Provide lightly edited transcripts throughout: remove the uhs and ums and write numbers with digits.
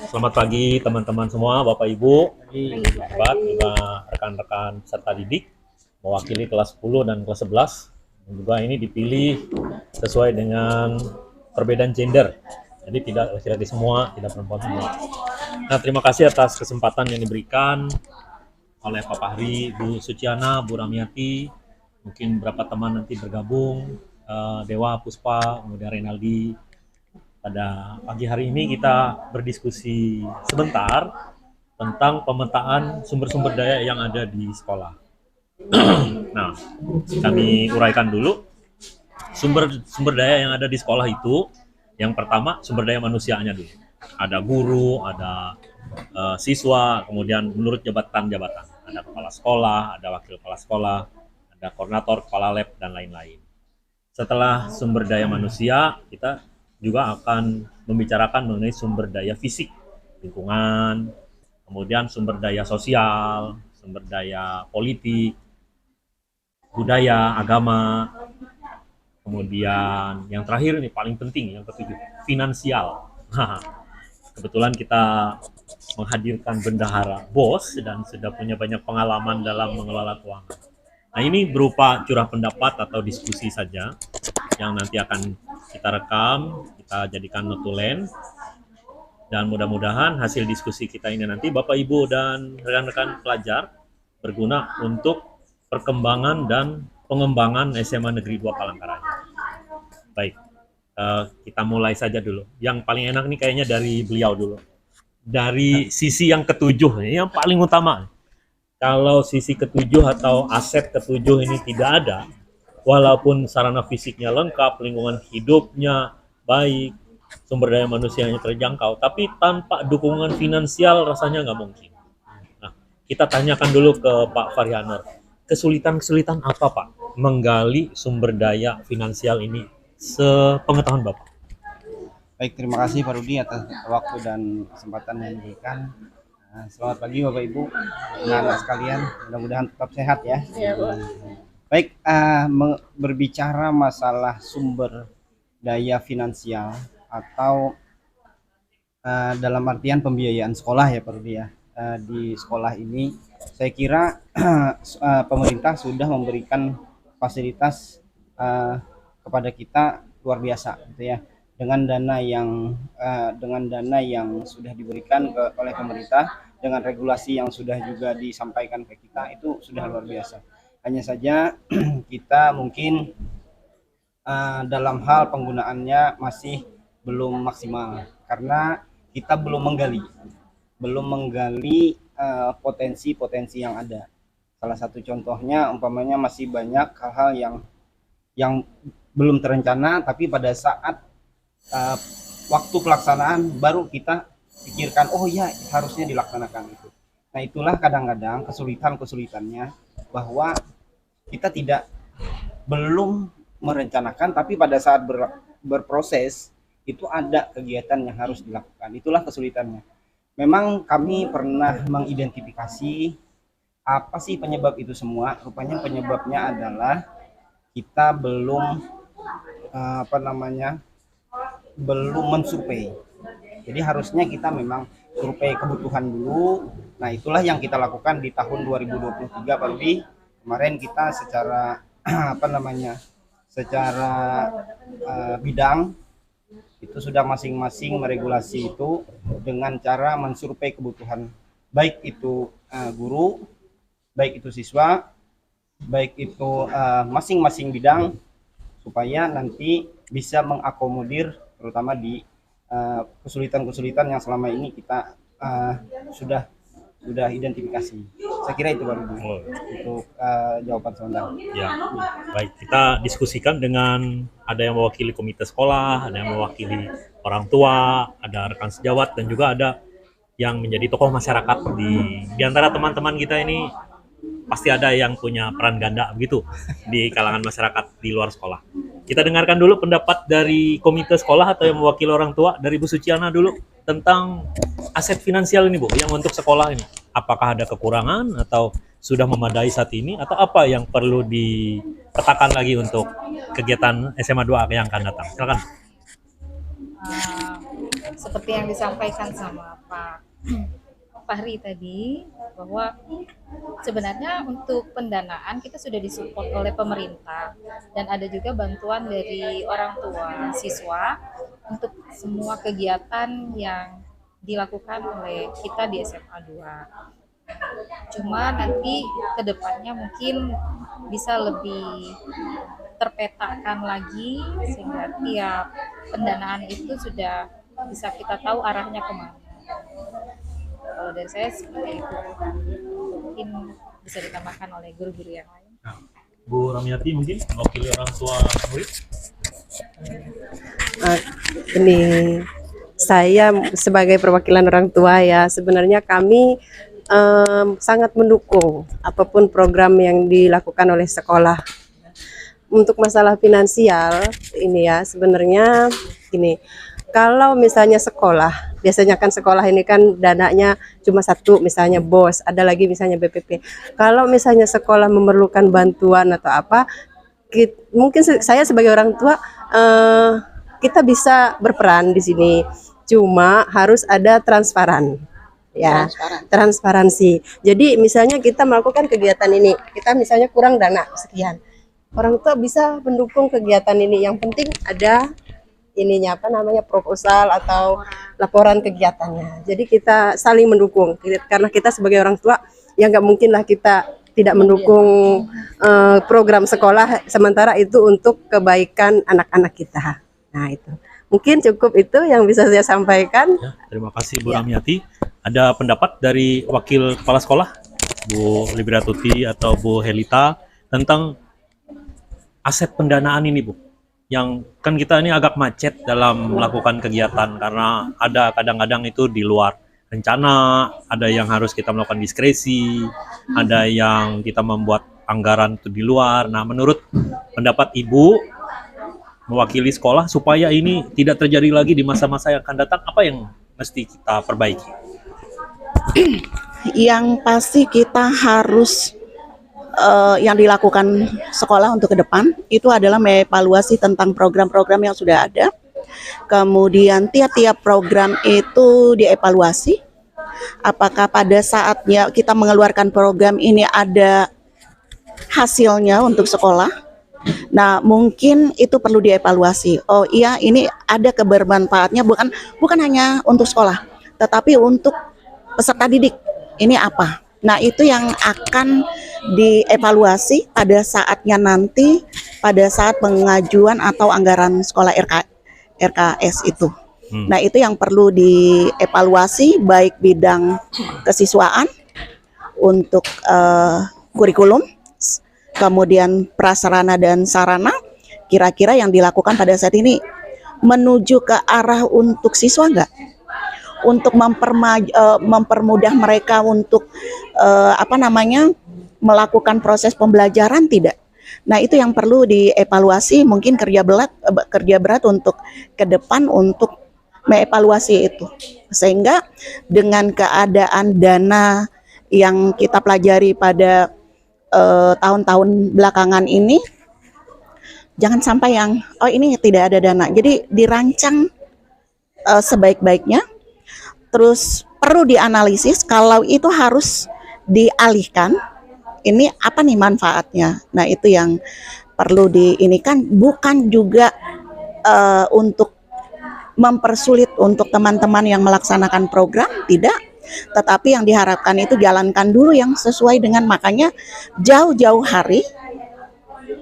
Selamat pagi teman-teman semua, Bapak Ibu, sahabat, juga rekan-rekan peserta didik, mewakili kelas 10 dan kelas 11. Dan juga ini dipilih sesuai dengan perbedaan gender. Jadi tidak laki-laki semua, tidak perempuan semua. Nah, terima kasih atas kesempatan yang diberikan oleh Pak Fahri, Bu Suciana, Bu Ramiati, mungkin beberapa teman nanti bergabung, Dewa, Puspa, kemudian Renaldi. Pada pagi hari ini kita berdiskusi sebentar tentang pemetaan sumber-sumber daya yang ada di sekolah. Nah, kami uraikan dulu sumber daya yang ada di sekolah itu. Yang pertama, sumber daya manusianya dulu. Ada guru, ada siswa, kemudian menurut jabatan-jabatan. Ada kepala sekolah, ada wakil kepala sekolah, ada koordinator, kepala lab, dan lain-lain. Setelah sumber daya manusia, kita juga akan membicarakan mengenai sumber daya fisik, lingkungan, kemudian sumber daya sosial, sumber daya politik, budaya, agama, kemudian yang terakhir ini paling penting, yang ketujuh, finansial. Kebetulan kita menghadirkan bendahara bos dan sudah punya banyak pengalaman dalam mengelola keuangan. Nah, ini berupa curah pendapat atau diskusi saja yang nanti akan kita rekam, kita jadikan notulen, dan mudah-mudahan hasil diskusi kita ini nanti Bapak Ibu dan rekan-rekan pelajar berguna untuk perkembangan dan pengembangan SMA Negeri 2 Palangkaraya. Baik, kita mulai saja dulu. Yang paling enak nih kayaknya dari beliau dulu. Dari sisi yang ketujuh, yang paling utama. Kalau sisi ketujuh atau aset ketujuh ini tidak ada, walaupun sarana fisiknya lengkap, lingkungan hidupnya baik, sumber daya manusianya terjangkau, tapi tanpa dukungan finansial rasanya nggak mungkin. Nah, kita tanyakan dulu ke Pak Faryanur, kesulitan-kesulitan apa Pak menggali sumber daya finansial ini sepengetahuan Bapak? Baik, terima kasih Pak Rudi atas waktu dan kesempatan yang diberikan. Selamat pagi Bapak Ibu, anak-anak sekalian, mudah-mudahan tetap sehat ya. Baik, berbicara masalah sumber daya finansial atau dalam artian pembiayaan sekolah ya Pak Rudi ya. Di sekolah ini saya kira pemerintah sudah memberikan fasilitas kepada kita luar biasa gitu ya, dengan dana yang sudah diberikan oleh pemerintah, dengan regulasi yang sudah juga disampaikan ke kita, itu sudah luar biasa. Hanya saja kita mungkin dalam hal penggunaannya masih belum maksimal karena kita belum menggali potensi-potensi yang ada. Salah satu contohnya umpamanya masih banyak hal-hal yang belum terencana, tapi pada saat waktu pelaksanaan baru kita pikirkan, oh ya harusnya dilaksanakan itu. Nah, itulah kadang-kadang kesulitannya, bahwa kita belum merencanakan, tapi pada saat berproses itu ada kegiatan yang harus dilakukan. Itulah kesulitannya. Memang kami pernah mengidentifikasi apa sih penyebab itu semua. Rupanya penyebabnya adalah kita belum belum mensurvei. Jadi harusnya kita memang survei kebutuhan dulu. Nah, itulah yang kita lakukan di tahun 2023 Pak Rudi. Kemarin kita secara secara bidang itu sudah masing-masing meregulasi itu dengan cara mensurvei kebutuhan, baik itu guru, baik itu siswa, baik itu masing-masing bidang, supaya nanti bisa mengakomodir terutama di kesulitan-kesulitan yang selama ini kita sudah identifikasi. Saya kira itu baru untuk jawaban sementara. Ya, baik, kita diskusikan dengan ada yang mewakili komite sekolah, ada yang mewakili orang tua, ada rekan sejawat, dan juga ada yang menjadi tokoh masyarakat di antara teman-teman kita ini. Pasti ada yang punya peran ganda begitu di kalangan masyarakat di luar sekolah. Kita dengarkan dulu pendapat dari komite sekolah atau yang mewakili orang tua, dari Bu Suciana dulu, tentang aset finansial ini Bu, yang untuk sekolah ini. Apakah ada kekurangan atau sudah memadai saat ini, atau apa yang perlu dipetakan lagi untuk kegiatan SMA 2 yang akan datang? Silakan. seperti yang disampaikan sama Pak Fahri tadi, bahwa sebenarnya untuk pendanaan kita sudah disupport oleh pemerintah dan ada juga bantuan dari orang tua siswa untuk semua kegiatan yang dilakukan oleh kita di SMA 2. Cuma nanti kedepannya mungkin bisa lebih terpetakan lagi sehingga tiap pendanaan itu sudah bisa kita tahu arahnya kemana. Kalau dari saya seperti itu, mungkin bisa ditambahkan oleh guru-guru yang lain. Nah, Bu Ramiati mungkin mewakili orang tua murid. Ah, ini saya sebagai perwakilan orang tua ya, sebenarnya kami sangat mendukung apapun program yang dilakukan oleh sekolah. Untuk masalah finansial ini ya, sebenarnya gini, kalau misalnya sekolah, biasanya kan sekolah ini kan dananya cuma satu, misalnya BOS, ada lagi misalnya BPP. Kalau misalnya sekolah memerlukan bantuan atau apa, mungkin saya sebagai orang tua kita bisa berperan di sini. Cuma harus ada transparan. Ya, transparansi. Jadi misalnya kita melakukan kegiatan ini, kita misalnya kurang dana sekian. Orang tua bisa mendukung kegiatan ini. Yang penting ada ininya apa namanya proposal atau laporan kegiatannya. Jadi kita saling mendukung karena kita sebagai orang tua ya nggak mungkin lah kita tidak mendukung program sekolah sementara itu untuk kebaikan anak-anak kita. Nah itu mungkin cukup itu yang bisa saya sampaikan. Ya, terima kasih Bu Ramiati. Ada pendapat dari wakil kepala sekolah Bu Liberatuti atau Bu Helita tentang aset pendanaan ini, Bu? Yang kan kita ini agak macet dalam melakukan kegiatan karena ada kadang-kadang itu di luar rencana, ada yang harus kita melakukan diskresi, ada yang kita membuat anggaran itu di luar. Nah, menurut pendapat Ibu mewakili sekolah supaya ini tidak terjadi lagi di masa-masa yang akan datang, apa yang mesti kita perbaiki? Yang pasti kita harus yang dilakukan sekolah untuk ke depan itu adalah mengevaluasi tentang program-program yang sudah ada. Kemudian tiap-tiap program itu dievaluasi. Apakah pada saatnya kita mengeluarkan program ini ada hasilnya untuk sekolah? Nah, mungkin itu perlu dievaluasi. Oh iya, ini ada kebermanfaatnya bukan hanya untuk sekolah, tetapi untuk peserta didik. Ini apa? Nah, itu yang akan dievaluasi pada saatnya nanti, pada saat pengajuan atau anggaran sekolah RKS itu. Nah, itu yang perlu dievaluasi, baik bidang kesiswaan untuk kurikulum, kemudian prasarana dan sarana, kira-kira yang dilakukan pada saat ini menuju ke arah untuk siswa enggak? Untuk mempermudah mereka untuk melakukan proses pembelajaran tidak. Nah, itu yang perlu dievaluasi, mungkin kerja berat untuk ke depan untuk mengevaluasi itu. Sehingga dengan keadaan dana yang kita pelajari pada tahun-tahun belakangan ini, jangan sampai yang ini tidak ada dana. Jadi dirancang sebaik-baiknya. Terus perlu dianalisis kalau itu harus dialihkan, ini apa nih manfaatnya. Nah, itu yang perlu diinikan, bukan juga untuk mempersulit untuk teman-teman yang melaksanakan program, tidak. Tetapi yang diharapkan itu jalankan dulu yang sesuai dengan, makanya jauh-jauh hari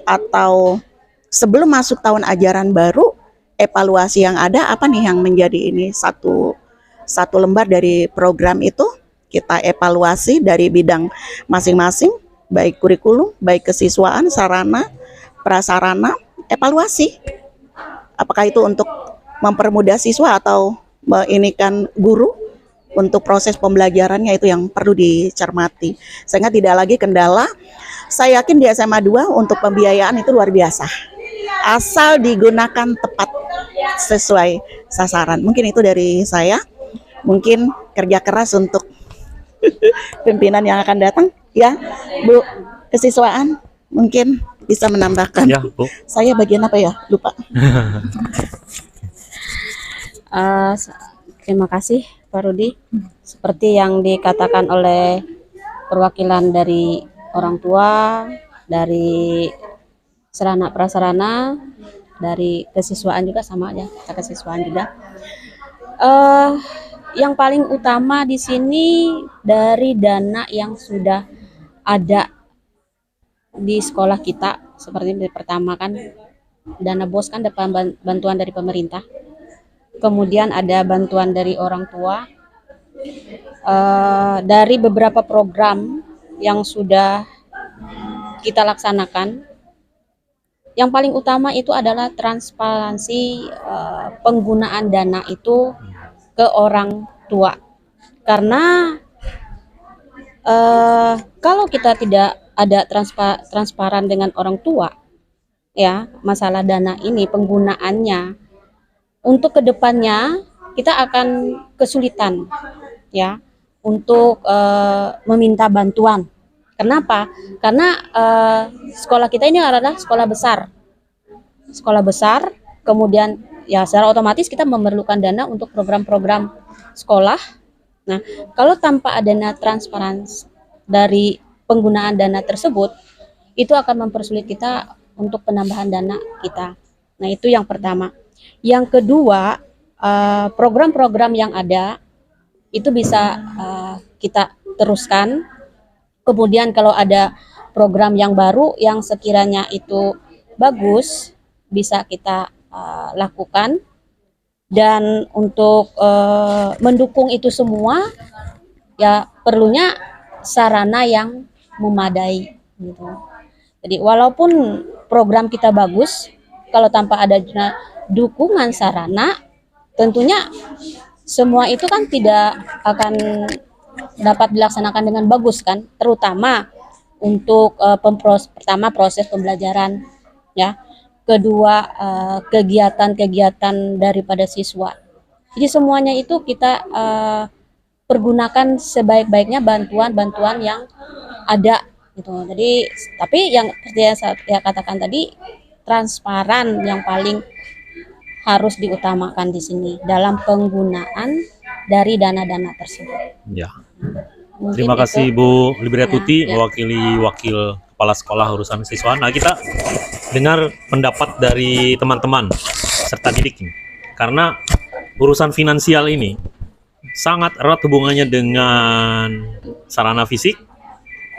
atau sebelum masuk tahun ajaran baru, evaluasi yang ada apa nih yang menjadi ini satu lembar dari program itu kita evaluasi dari bidang masing-masing, baik kurikulum, baik kesiswaan, sarana, prasarana, evaluasi. Apakah itu untuk mempermudah siswa atau menginikan guru untuk proses pembelajarannya, itu yang perlu dicermati. Sehingga tidak lagi kendala. Saya yakin di SMA 2 untuk pembiayaan itu luar biasa. Asal digunakan tepat sesuai sasaran. Mungkin itu dari saya. Mungkin kerja keras untuk pimpinan yang akan datang, ya Bu kesiswaan mungkin bisa menambahkan. Ya, Bu. Saya bagian apa ya? Lupa. Terima kasih Pak Rudi. Seperti yang dikatakan oleh perwakilan dari orang tua, dari sarana prasarana, dari kesiswaan juga sama aja, kita kesiswaan juga. Yang paling utama di sini dari dana yang sudah ada di sekolah kita, seperti pertama kan dana BOS kan dapat bantuan dari pemerintah. Kemudian ada bantuan dari orang tua, dari beberapa program yang sudah kita laksanakan. Yang paling utama itu adalah transparansi penggunaan dana itu ke orang tua. Karena kalau kita tidak ada transparan dengan orang tua, ya masalah dana ini penggunaannya, untuk kedepannya kita akan kesulitan ya untuk meminta bantuan. Kenapa? Karena sekolah kita ini adalah sekolah besar, kemudian ya secara otomatis kita memerlukan dana untuk program-program sekolah. Nah, kalau tanpa adanya transparansi dari penggunaan dana tersebut, itu akan mempersulit kita untuk penambahan dana kita. Nah, itu yang pertama. Yang kedua, program-program yang ada itu bisa kita teruskan. Kemudian kalau ada program yang baru yang sekiranya itu bagus, bisa kita lakukan. Dan untuk mendukung itu semua, ya perlunya sarana yang memadai gitu. Jadi walaupun program kita bagus, kalau tanpa ada dukungan sarana, tentunya semua itu kan tidak akan dapat dilaksanakan dengan bagus kan, terutama untuk pertama proses pembelajaran ya, kedua kegiatan-kegiatan daripada siswa. Jadi semuanya itu kita pergunakan sebaik-baiknya bantuan-bantuan yang ada gitu. Jadi tapi yang seperti yang saya katakan tadi, transparan yang paling harus diutamakan di sini dalam penggunaan dari dana-dana tersebut. Ya. Mungkin Terima kasih itu. Bu Liberatuti Ya. mewakili wakil kepala sekolah urusan siswa. Nah, kita dengar pendapat dari teman-teman serta didik ini. Karena urusan finansial ini sangat erat hubungannya dengan sarana fisik,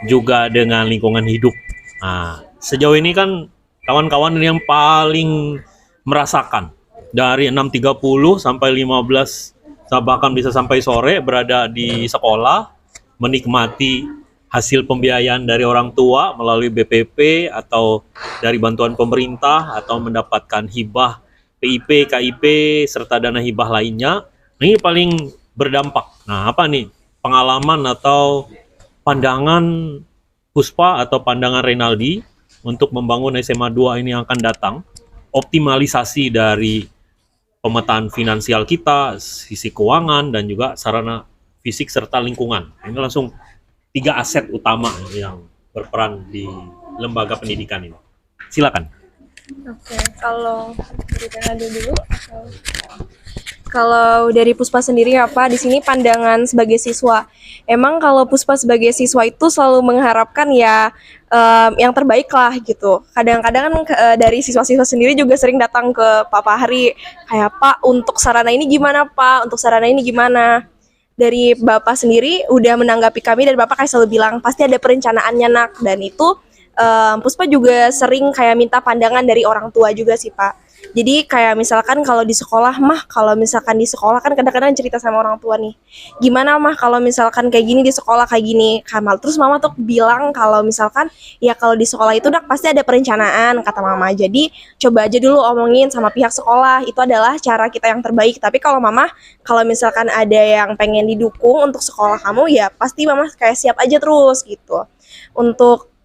juga dengan lingkungan hidup. Nah, sejauh ini kan kawan-kawan yang paling merasakan dari 6.30 sampai 15, bahkan bisa sampai sore berada di sekolah, menikmati hasil pembiayaan dari orang tua melalui BPP atau dari bantuan pemerintah atau mendapatkan hibah PIP, KIP, serta dana hibah lainnya. Ini paling berdampak. Nah, apa nih pengalaman atau pandangan Puspa atau pandangan Renaldi untuk membangun SMA 2 ini yang akan datang, optimalisasi dari pemetaan finansial kita, sisi keuangan, dan juga sarana fisik serta lingkungan. Ini langsung 3 aset utama yang berperan di lembaga pendidikan ini. Silakan. Oke, kalau dari Renaldi dulu atau kalau dari Puspa sendiri apa di sini pandangan sebagai siswa? Emang kalau Puspa sebagai siswa itu selalu mengharapkan ya yang terbaik lah gitu. Kadang-kadang kan dari siswa-siswa sendiri juga sering datang ke Pak Fahri kayak, Pak untuk sarana ini gimana Pak? Untuk sarana ini gimana? Dari Bapak sendiri udah menanggapi kami dan Bapak kayak selalu bilang pasti ada perencanaannya nak, dan itu Puspa juga sering kayak minta pandangan dari orang tua juga sih Pak. Jadi kayak misalkan kalau di sekolah mah, kalau misalkan di sekolah kan kadang-kadang cerita sama orang tua nih, gimana mah kalau misalkan kayak gini di sekolah kayak gini Kamal. Terus mama tuh bilang kalau misalkan ya kalau di sekolah itu nak pasti ada perencanaan kata mama. Jadi coba aja dulu omongin sama pihak sekolah, itu adalah cara kita yang terbaik. Tapi kalau mama, kalau misalkan ada yang pengen didukung untuk sekolah kamu ya pasti mama kayak siap aja terus gitu. Untuk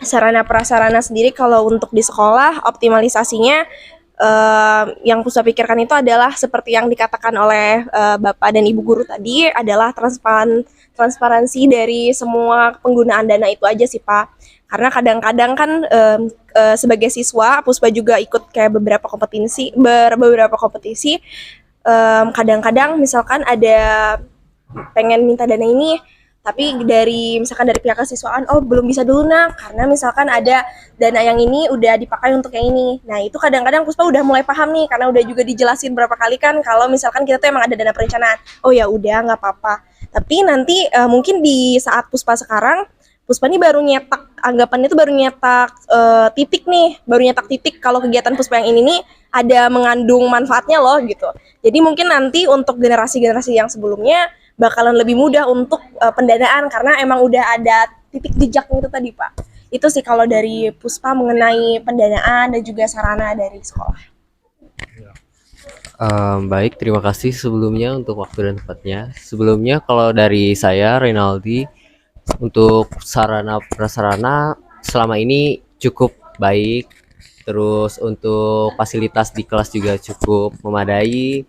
sarana prasarana sendiri kalau untuk di sekolah optimalisasinya yang Puspa pikirkan itu adalah seperti yang dikatakan oleh Bapak dan Ibu Guru tadi, adalah transparansi dari semua penggunaan dana itu aja sih Pak. Karena kadang-kadang kan sebagai siswa Puspa juga ikut kayak beberapa kompetisi kadang-kadang misalkan ada pengen minta dana ini, tapi misalkan dari pihak kesiswaan, oh belum bisa dulu nak, karena misalkan ada dana yang ini udah dipakai untuk yang ini. Nah itu kadang-kadang Puspa udah mulai paham nih, karena udah juga dijelasin berapa kali kan kalau misalkan kita tuh emang ada dana perencanaan. Oh ya udah nggak apa-apa. Tapi nanti mungkin di saat Puspa sekarang, Puspa nih baru nyetak, anggapannya tuh baru nyetak titik nih, baru nyetak titik kalau kegiatan Puspa yang ini nih ada mengandung manfaatnya loh gitu. Jadi mungkin nanti untuk generasi-generasi yang sebelumnya bakalan lebih mudah untuk pendanaan karena emang udah ada titik jejaknya itu tadi Pak. Itu sih kalau dari Puspa mengenai pendanaan dan juga sarana dari sekolah. Baik, terima kasih sebelumnya untuk waktu dan tempatnya. Sebelumnya kalau dari saya, Renaldi, untuk sarana prasarana selama ini cukup baik. Terus untuk fasilitas di kelas juga cukup memadai.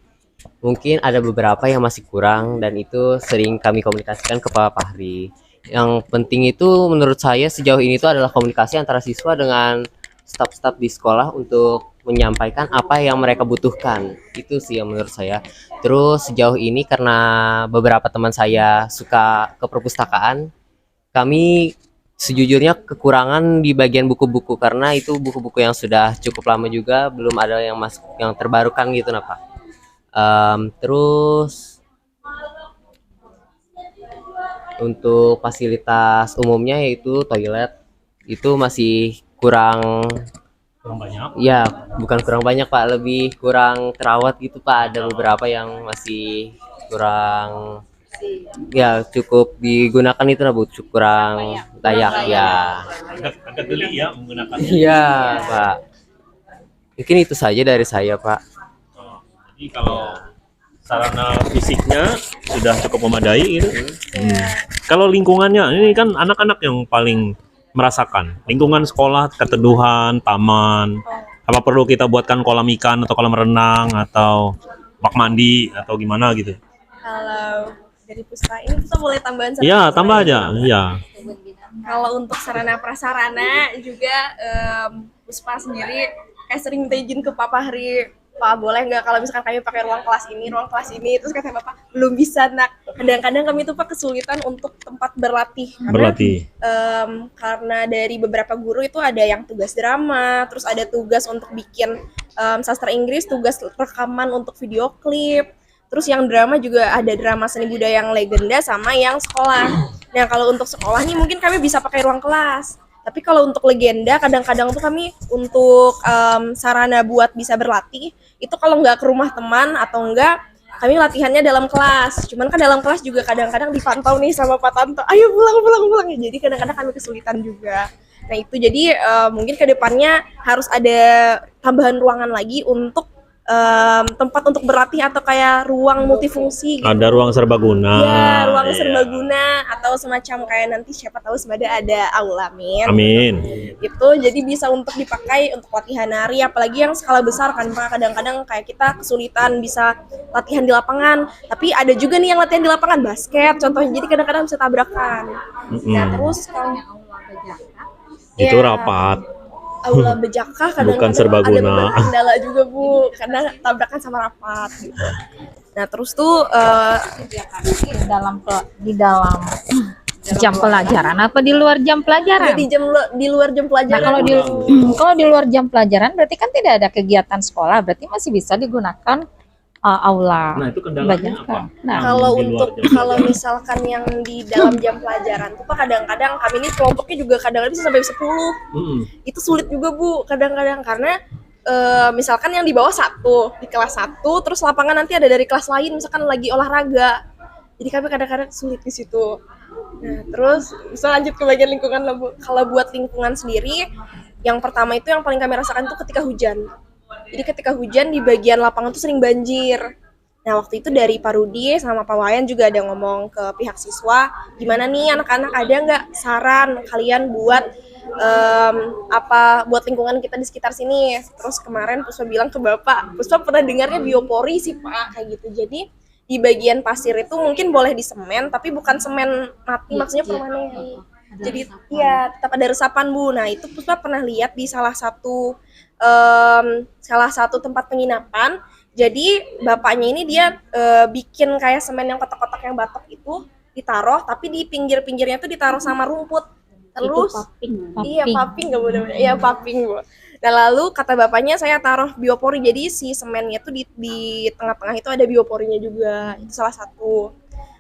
Mungkin ada beberapa yang masih kurang dan itu sering kami komunikasikan ke Pak Fahri. Yang penting itu menurut saya sejauh ini itu adalah komunikasi antara siswa dengan staf-staf di sekolah untuk menyampaikan apa yang mereka butuhkan. Itu sih yang menurut saya. Terus sejauh ini karena beberapa teman saya suka ke perpustakaan, kami sejujurnya kekurangan di bagian buku-buku karena itu buku-buku yang sudah cukup lama juga belum ada yang masuk yang terbarukan gitu nah Pak. Terus untuk fasilitas umumnya yaitu toilet itu masih kurang banyak. ya, bukan kurang banyak Pak, lebih kurang terawat gitu Pak. Ada beberapa yang masih kurang ya cukup digunakan itu lah Bu, kurang layak ya. Agak geli ya menggunakan. Iya Pak, mungkin itu saja dari saya Pak. Jadi kalau sarana fisiknya sudah cukup memadai gitu. Kalau lingkungannya, ini kan anak-anak yang paling merasakan. Lingkungan sekolah, keteduhan, taman. Apa perlu kita buatkan kolam ikan atau kolam renang atau bak mandi atau gimana gitu? Kalau dari Puspa ini Puspa boleh tambahan satu? Iya, tambah aja. Iya. Kalau untuk sarana prasarana juga Puspa sendiri kayak sering minta izin ke Pak Fahri, Pak boleh nggak kalau misalkan kami pakai ruang kelas ini, terus kata Bapak belum bisa nak. Kadang-kadang kami tuh Pak kesulitan untuk tempat berlatih karena dari beberapa guru itu ada yang tugas drama, terus ada tugas untuk bikin sastra Inggris, tugas rekaman untuk video klip. Terus yang drama juga ada drama seni budaya yang legenda sama yang sekolah. Nah kalau untuk sekolah nih mungkin kami bisa pakai ruang kelas. Tapi kalau untuk legenda kadang-kadang tuh kami untuk sarana buat bisa berlatih itu kalau nggak ke rumah teman atau enggak kami latihannya dalam kelas. Cuman kan dalam kelas juga kadang-kadang dipantau nih sama Pak Tanto. Ayo pulang. Jadi kadang-kadang kami kesulitan juga. Nah itu jadi mungkin kedepannya harus ada tambahan ruangan lagi untuk tempat untuk berlatih atau kayak ruang multifungsi gitu. Ada ruang serbaguna. Iya, ruang serbaguna atau semacam kayak nanti siapa tahu semada ada aula Amin. Itu jadi bisa untuk dipakai untuk latihan nari apalagi yang skala besar kan Pak. Kadang-kadang kayak kita kesulitan bisa latihan di lapangan. Tapi ada juga nih yang latihan di lapangan basket contohnya. Jadi kadang-kadang bisa tabrakan. Nah, terus kalau Itu ya, rapat. aula bejakah kadang-kadang Bukan serbaguna. ada beberapa kendala juga Bu karena tabrakan sama rapat gitu. Nah terus tuh di dalam jam pelajaran apa di luar jam pelajaran? di luar jam pelajaran. Nah, kalau di luar jam pelajaran berarti kan tidak ada kegiatan sekolah, berarti masih bisa digunakan aula. Nah, itu kendalanya Bajak. apa? Nah, Kalau di luar untuk jam kalau misalkan yang di dalam jam pelajaran tuh Pak kadang-kadang kami ini kelompoknya juga kadang-kadang bisa sampai 10. Itu sulit juga Bu kadang-kadang karena misalkan yang di bawah 1 di kelas 1 terus lapangan nanti ada dari kelas lain misalkan lagi olahraga. Jadi kami kadang-kadang sulit di situ. Nah, terus bisa lanjut ke bagian lingkungan lah Bu. Kalau buat lingkungan sendiri yang pertama itu yang paling kami rasakan tuh ketika hujan. Jadi ketika hujan di bagian lapangan tuh sering banjir. Nah waktu itu dari Pak Rudi sama Pak Wayan juga ada ngomong ke pihak siswa, gimana nih anak-anak ada nggak saran kalian buat buat lingkungan kita di sekitar sini. Terus kemarin Puspa bilang ke Bapak, Puspa pernah dengarnya biopori sih Pak kayak gitu. Jadi di bagian pasir itu mungkin boleh disemen, tapi bukan semen mati, maksudnya permanen. Jadi ya tetap ada resapan Bu. Nah itu Puspa pernah lihat di salah satu tempat penginapan. Jadi bapaknya ini dia bikin kayak semen yang kotak-kotak yang batok itu ditaruh, tapi di pinggir-pinggirnya tuh ditaruh sama rumput. Terus iya paping nggak boleh, iya paping Bu. Nah lalu kata bapaknya saya taruh biopori, jadi si semennya tuh di tengah-tengah itu ada bioporinya juga, itu salah satu.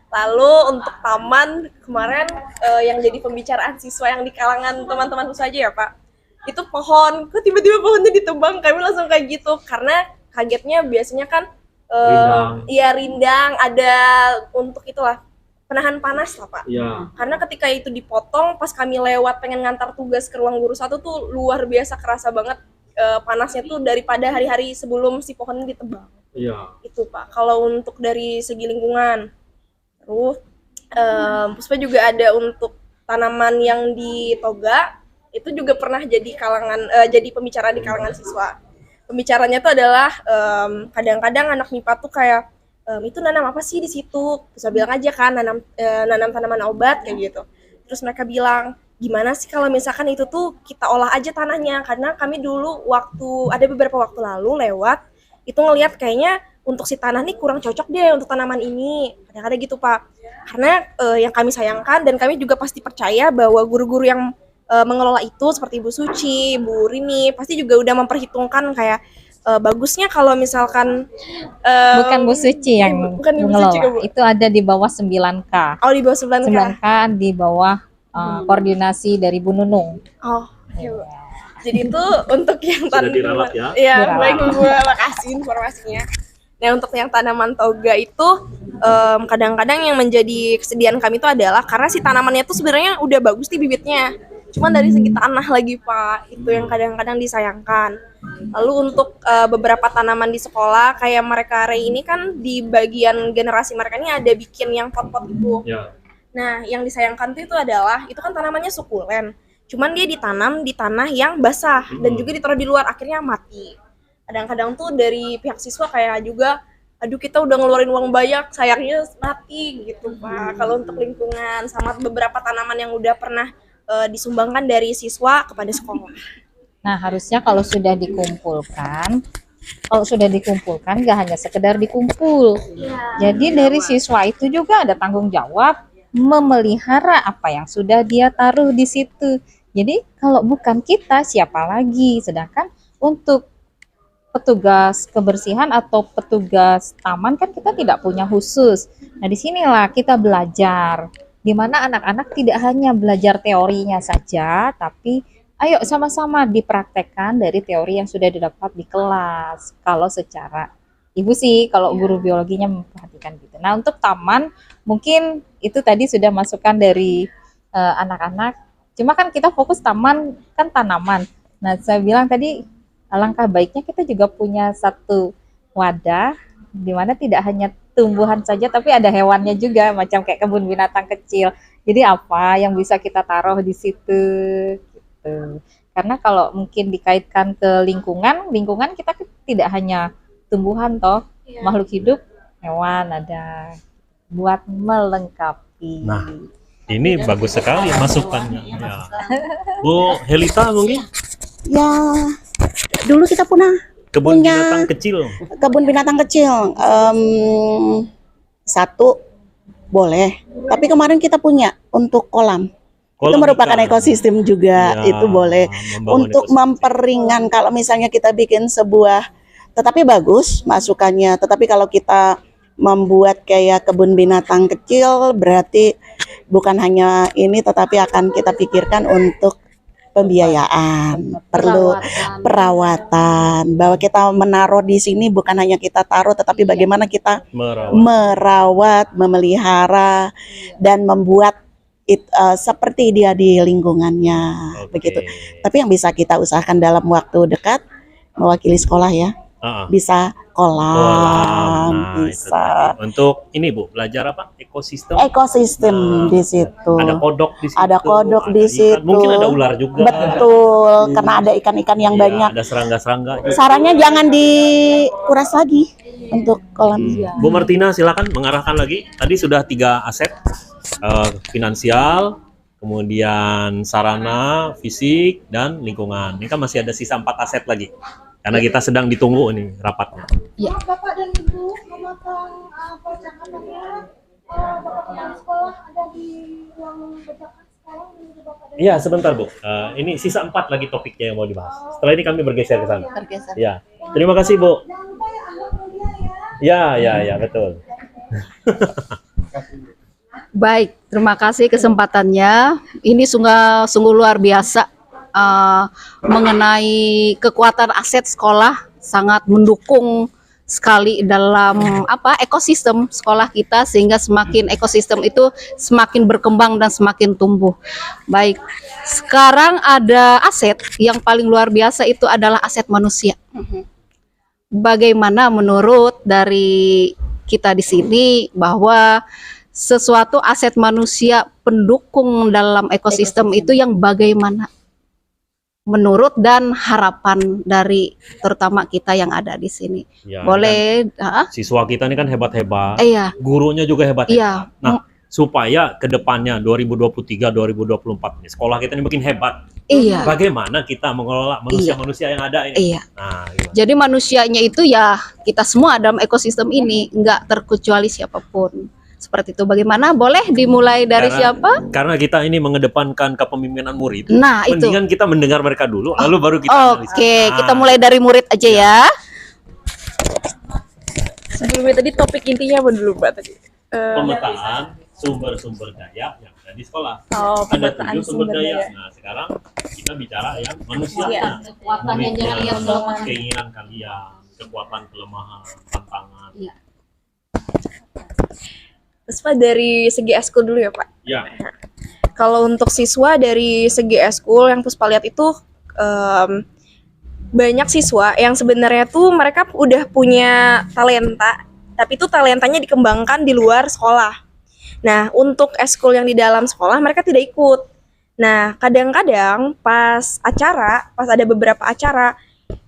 Lalu untuk taman kemarin yang jadi pembicaraan siswa yang di kalangan teman-teman saja ya Pak, itu pohon, kok tiba-tiba pohonnya ditebang, kami langsung kayak gitu karena kagetnya biasanya kan iya rindang, ada untuk itulah penahan panas lah Pak. Iya. Karena ketika itu dipotong, pas kami lewat pengen ngantar tugas ke ruang guru 1 tuh luar biasa kerasa banget panasnya tuh daripada hari-hari sebelum si pohon ini ditebang. Iya. Itu Pak. Kalau untuk dari segi lingkungan, terus Puspa juga ada untuk tanaman yang di toga itu juga pernah jadi jadi pembicara di kalangan siswa. Pembicaranya tuh adalah kadang-kadang anak MIPA tuh kayak itu nanam apa sih di situ? Bisa bilang aja kan nanam tanaman obat kayak gitu. Terus mereka bilang, gimana sih kalau misalkan itu tuh kita olah aja tanahnya, karena kami dulu ada beberapa waktu lalu lewat itu ngelihat kayaknya untuk si tanah nih kurang cocok deh untuk tanaman ini. Kadang-kadang gitu Pak. Karena yang kami sayangkan dan kami juga pasti percaya bahwa guru-guru yang mengelola itu seperti Bu Suci, Bu Rini pasti juga udah memperhitungkan kayak bagusnya kalau misalkan Bukan Bu Suci yang bukan Ibu mengelola, Suci, Bu. itu ada di bawah 9K. Oh di bawah 9K. 9K di bawah koordinasi dari Bu Nunung. Oh, iya Bu. Jadi itu untuk yang Sudah diralat ya? Iya, Diralat. baik Bu, makasih informasinya. Nah, untuk yang tanaman toga itu kadang-kadang yang menjadi kesedihan kami itu adalah karena si tanamannya tuh sebenarnya udah bagus nih bibitnya. Cuman dari segi tanah lagi Pak, itu yang kadang-kadang disayangkan. Lalu untuk beberapa tanaman di sekolah kayak mereka ini kan di bagian generasi mereka ini ada bikin yang pot-pot itu. Ya. Nah, yang disayangkan tuh itu adalah itu kan tanamannya sukulen. Cuman dia ditanam di tanah yang basah dan juga ditaruh di luar, akhirnya mati. Kadang-kadang tuh dari pihak siswa kayak juga, aduh kita udah ngeluarin uang banyak, sayangnya mati gitu Pak. Kalau untuk lingkungan sama beberapa tanaman yang udah pernah disumbangkan dari siswa kepada sekolah. Nah, harusnya kalau sudah dikumpulkan gak hanya sekedar dikumpul. Jadi dari siswa itu juga ada tanggung jawab memelihara apa yang sudah dia taruh di situ. Jadi kalau bukan kita, siapa lagi? Sedangkan untuk petugas kebersihan atau petugas taman kan kita tidak punya khusus. Nah, disinilah kita belajar, di mana anak-anak tidak hanya belajar teorinya saja, tapi ayo sama-sama dipraktekkan dari teori yang sudah didapat di kelas. Kalau secara ibu sih, kalau guru biologinya memperhatikan gitu. Nah, untuk taman mungkin itu tadi sudah masukan dari anak-anak. Cuma kan kita fokus taman kan tanaman. Nah, saya bilang tadi alangkah baiknya kita juga punya satu wadah di mana tidak hanya tumbuhan saja tapi ada hewannya juga, macam kayak kebun binatang kecil. Jadi apa yang bisa kita taruh di situ gitu. Karena kalau mungkin dikaitkan ke lingkungan kita tidak hanya tumbuhan toh, makhluk hidup, hewan ada buat melengkapi. Nah, ini bagus sekali masukannya. Ya. Bu Helita mungkin Ya, dulu kita kebun Punya- binatang kecil. kebun binatang kecil. Satu boleh, tapi kemarin kita punya untuk kolam. Itu Kolam merupakan ikan. ekosistem juga, Ya, itu boleh. membangun Untuk ekosistem. memperingan kalau misalnya kita bikin sebuah, tetapi bagus masukannya, tetapi kalau kita membuat kayak kebun binatang kecil berarti bukan hanya ini, tetapi akan kita pikirkan untuk pembiayaan, perlu perawatan, bahwa kita menaruh di sini bukan hanya kita taruh, tetapi bagaimana kita merawat, memelihara, dan membuat seperti dia di lingkungannya, Oke. begitu. Tapi yang bisa kita usahakan dalam waktu dekat, mewakili sekolah ya, bisa kolam, Nah, itu bisa tadi. Untuk ini Bu, belajar apa? Ekosistem. ekosistem Nah, di situ. Ada kodok di situ. Ada kodok di ikan. situ. Mungkin ada ular juga. Betul, karena ada ikan-ikan yang Iya, banyak. ada serangga-serangga juga. Sarannya jangan dikuras lagi untuk kolam. Bu Martina silakan mengarahkan lagi. Tadi sudah 3 aset, finansial, kemudian sarana, fisik, dan lingkungan. Ini kan masih ada sisa 4 aset lagi. karena kita sedang ditunggu nih rapatnya. Bapak dan Ibu memotong percakapannya. Bapak kepala sekolah ada di ruang berjalan sekolah menuju Bapak dan Iya, sebentar Bu. Ini sisa 4 lagi topiknya yang mau dibahas. Setelah ini kami bergeser ke sana. Ya, terima kasih Bu. jangan lupa ya Anda kuliah ya. Ya, betul. Baik, terima kasih kesempatannya. Ini sungguh luar biasa mengenai kekuatan aset sekolah, sangat mendukung sekali dalam ekosistem sekolah kita, sehingga semakin ekosistem itu semakin berkembang dan semakin tumbuh. Baik, sekarang ada aset yang paling luar biasa, itu adalah aset manusia. Bagaimana menurut dari kita di sini bahwa sesuatu aset manusia pendukung dalam ekosistem itu yang bagaimana menurut dan harapan dari terutama kita yang ada di sini. Ya, Boleh siswa kita ini kan hebat-hebat. iya, Gurunya juga hebat-hebat. iya. Nah, supaya ke depannya 2023-2024 nih sekolah kita ini makin hebat. Iya. Bagaimana kita mengelola manusia-manusia yang ada ini? Iya. Nah, gimana? Jadi manusianya itu ya kita semua dalam ekosistem ini, nggak terkecuali siapapun. Seperti itu. Bagaimana? Boleh dimulai dari siapa? Karena kita ini mengedepankan kepemimpinan murid. Nah, itu. Mendingan kita mendengar mereka dulu, lalu baru kita analisa. Oke, Nah, kita mulai dari murid aja ya. Sebelumnya tadi topik intinya apa dulu Mbak tadi? pemetaan sumber-sumber daya yang ada di sekolah. Oh, Ada pemetaan 7 sumber sumber daya. daya. Nah, sekarang kita bicara yang Iya. manusianya. Kekuatannya Muridnya, jangan lihat kelemahan. keinginan kalian, kekuatan, kelemahan, tantangan. Iya. Terus Pak dari segi eskul dulu ya Pak. Ya, Kalau untuk siswa dari segi eskul yang Puspa lihat itu banyak siswa yang sebenarnya tuh mereka udah punya talenta, tapi itu talentanya dikembangkan di luar sekolah. Nah, untuk eskul yang di dalam sekolah mereka tidak ikut. Nah, kadang-kadang pas ada beberapa acara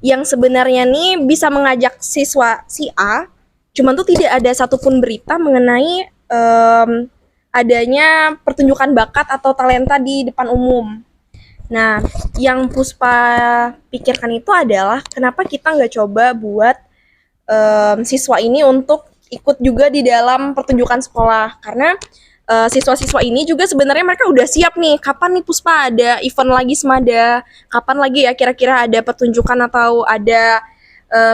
yang sebenarnya nih bisa mengajak siswa si A, cuman tuh tidak ada satupun berita mengenai adanya pertunjukan bakat atau talenta di depan umum. Nah, yang Puspa pikirkan itu adalah kenapa kita nggak coba buat siswa ini untuk ikut juga di dalam pertunjukan sekolah, karena siswa-siswa ini juga sebenarnya mereka udah siap nih, kapan nih Puspa ada event lagi Semada, kapan lagi ya kira-kira ada pertunjukan atau ada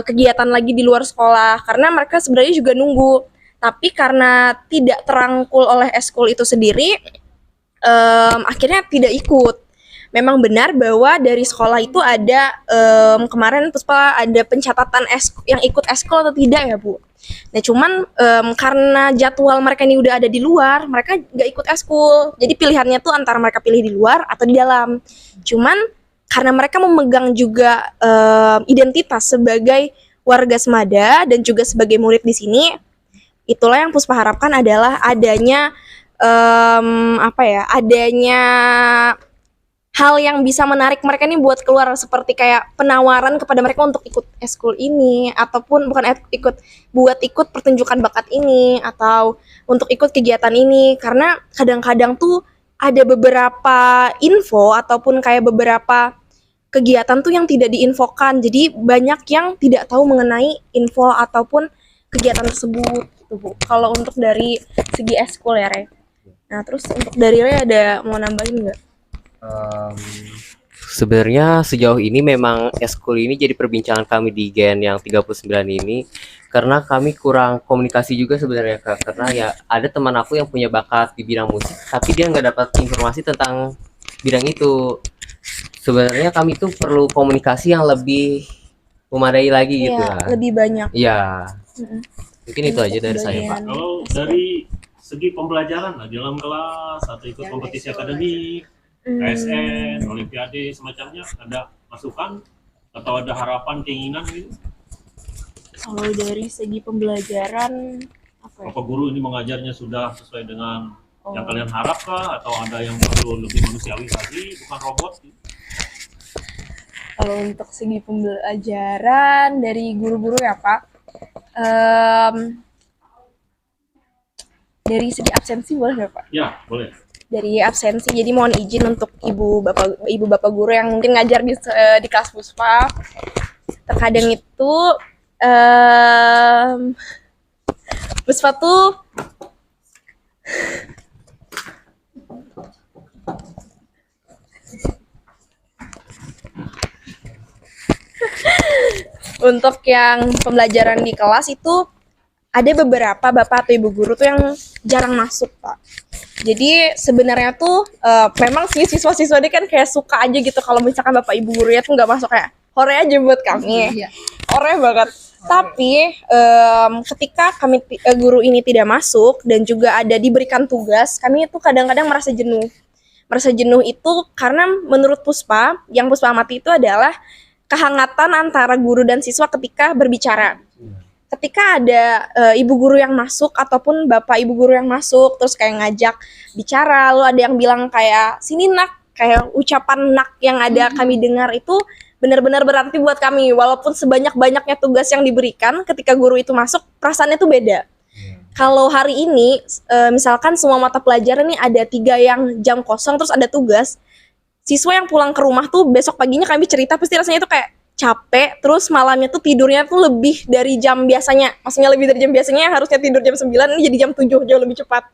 kegiatan lagi di luar sekolah, karena mereka sebenarnya juga nunggu. Tapi karena tidak terangkul oleh eskul itu sendiri, akhirnya tidak ikut. Memang benar bahwa dari sekolah itu ada kemarin Puspa ada pencatatan yang ikut eskul atau tidak ya Bu. Nah cuman karena jadwal mereka ini udah ada di luar, mereka nggak ikut eskul. Jadi pilihannya tuh antara mereka pilih di luar atau di dalam. Cuman karena mereka memegang juga identitas sebagai warga Semada dan juga sebagai murid di sini, itulah yang Puspa harapkan adalah adanya adanya hal yang bisa menarik mereka nih buat keluar, seperti kayak penawaran kepada mereka untuk ikut eskul ini, ataupun ikut pertunjukan bakat ini, atau untuk ikut kegiatan ini. Karena kadang-kadang tuh ada beberapa info ataupun kayak beberapa kegiatan tuh yang tidak diinfokan, jadi banyak yang tidak tahu mengenai info ataupun kegiatan tersebut gitu Bu. Kalau untuk dari segi eskul ya Re. Nah terus untuk dari Re ada mau nambahin nggak? Sebenarnya sejauh ini memang eskul ini jadi perbincangan kami di Gen yang 39 ini, karena kami kurang komunikasi juga sebenarnya Kak. Karena ya ada teman aku yang punya bakat di bidang musik, tapi dia nggak dapat informasi tentang bidang itu. Sebenarnya kami itu perlu komunikasi yang lebih memadai lagi gitu Iya, lah. lebih banyak. Iya. Mungkin itu aja dari saya Pak. kalau dari segi pembelajaran lah di dalam kelas atau ikut kompetisi akademik, KSN, Olimpiade, semacamnya, ada masukan atau ada harapan, keinginan gitu? Kalau dari segi pembelajaran apa ya? Apa guru ini mengajarnya sudah sesuai dengan yang kalian harapkah, atau ada yang perlu lebih manusiawi lagi, bukan robot gitu? Kalau untuk segi pembelajaran dari guru-guru ya Pak, dari segi absensi boleh nggak Pak? Ya, boleh. Dari absensi, jadi mohon izin untuk ibu bapak guru yang mungkin ngajar di kelas Puspa. terkadang itu Puspa tuh untuk yang pembelajaran di kelas itu ada beberapa bapak atau ibu guru tuh yang jarang masuk, Pak. Jadi sebenarnya tuh memang sih siswa-siswa ini kan kayak suka aja gitu kalau misalkan bapak ibu gurunya tuh nggak masuk, kayak hore aja buat kami, hore banget. Tapi ketika kami guru ini tidak masuk dan juga ada diberikan tugas, kami itu kadang-kadang merasa jenuh. Merasa jenuh itu karena menurut Puspa, yang Puspa amati itu adalah kehangatan antara guru dan siswa ketika berbicara. Ketika ada ibu guru yang masuk ataupun bapak ibu guru yang masuk terus kayak ngajak bicara, lalu ada yang bilang kayak sini nak, kayak ucapan nak yang ada kami dengar itu benar-benar berarti buat kami, walaupun sebanyak-banyaknya tugas yang diberikan ketika guru itu masuk perasaannya tuh beda. Kalau hari ini misalkan semua mata pelajaran nih ada 3 yang jam kosong terus ada tugas, siswa yang pulang ke rumah tuh besok paginya kami cerita pasti rasanya tuh kayak capek, terus malamnya tuh tidurnya tuh lebih dari jam biasanya. Maksudnya lebih dari jam biasanya, harusnya tidur jam 9, ini jadi jam 7, jauh lebih cepat.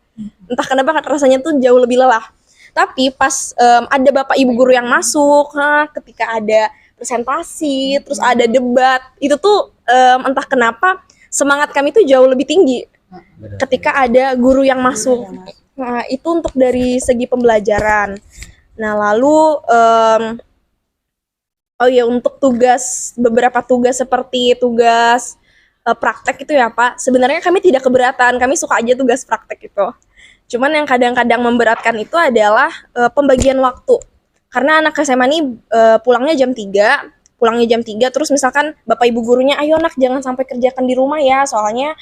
Entah kenapa rasanya tuh jauh lebih lelah. Tapi pas ada bapak ibu guru yang masuk, ketika ada presentasi, terus ada debat, itu tuh entah kenapa semangat kami tuh jauh lebih tinggi ketika ada guru yang masuk. Nah, itu untuk dari segi pembelajaran. Nah, lalu oh ya, untuk tugas, beberapa tugas seperti tugas praktek itu ya Pak, sebenarnya kami tidak keberatan, kami suka aja tugas praktek itu. Cuman yang kadang-kadang memberatkan itu adalah pembagian waktu. Karena anak SMA ini pulangnya jam 3, terus misalkan bapak ibu gurunya, ayo nak jangan sampai kerjakan di rumah ya, soalnya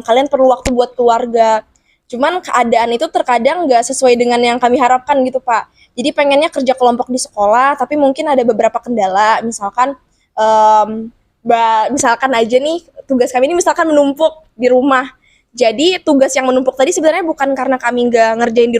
kalian perlu waktu buat keluarga. Cuman keadaan itu terkadang nggak sesuai dengan yang kami harapkan gitu Pak. Jadi pengennya kerja kelompok di sekolah, tapi mungkin ada beberapa kendala, misalkan misalkan aja nih tugas kami ini misalkan menumpuk di rumah. Jadi tugas yang menumpuk tadi sebenarnya bukan karena kami nggak ngerjain di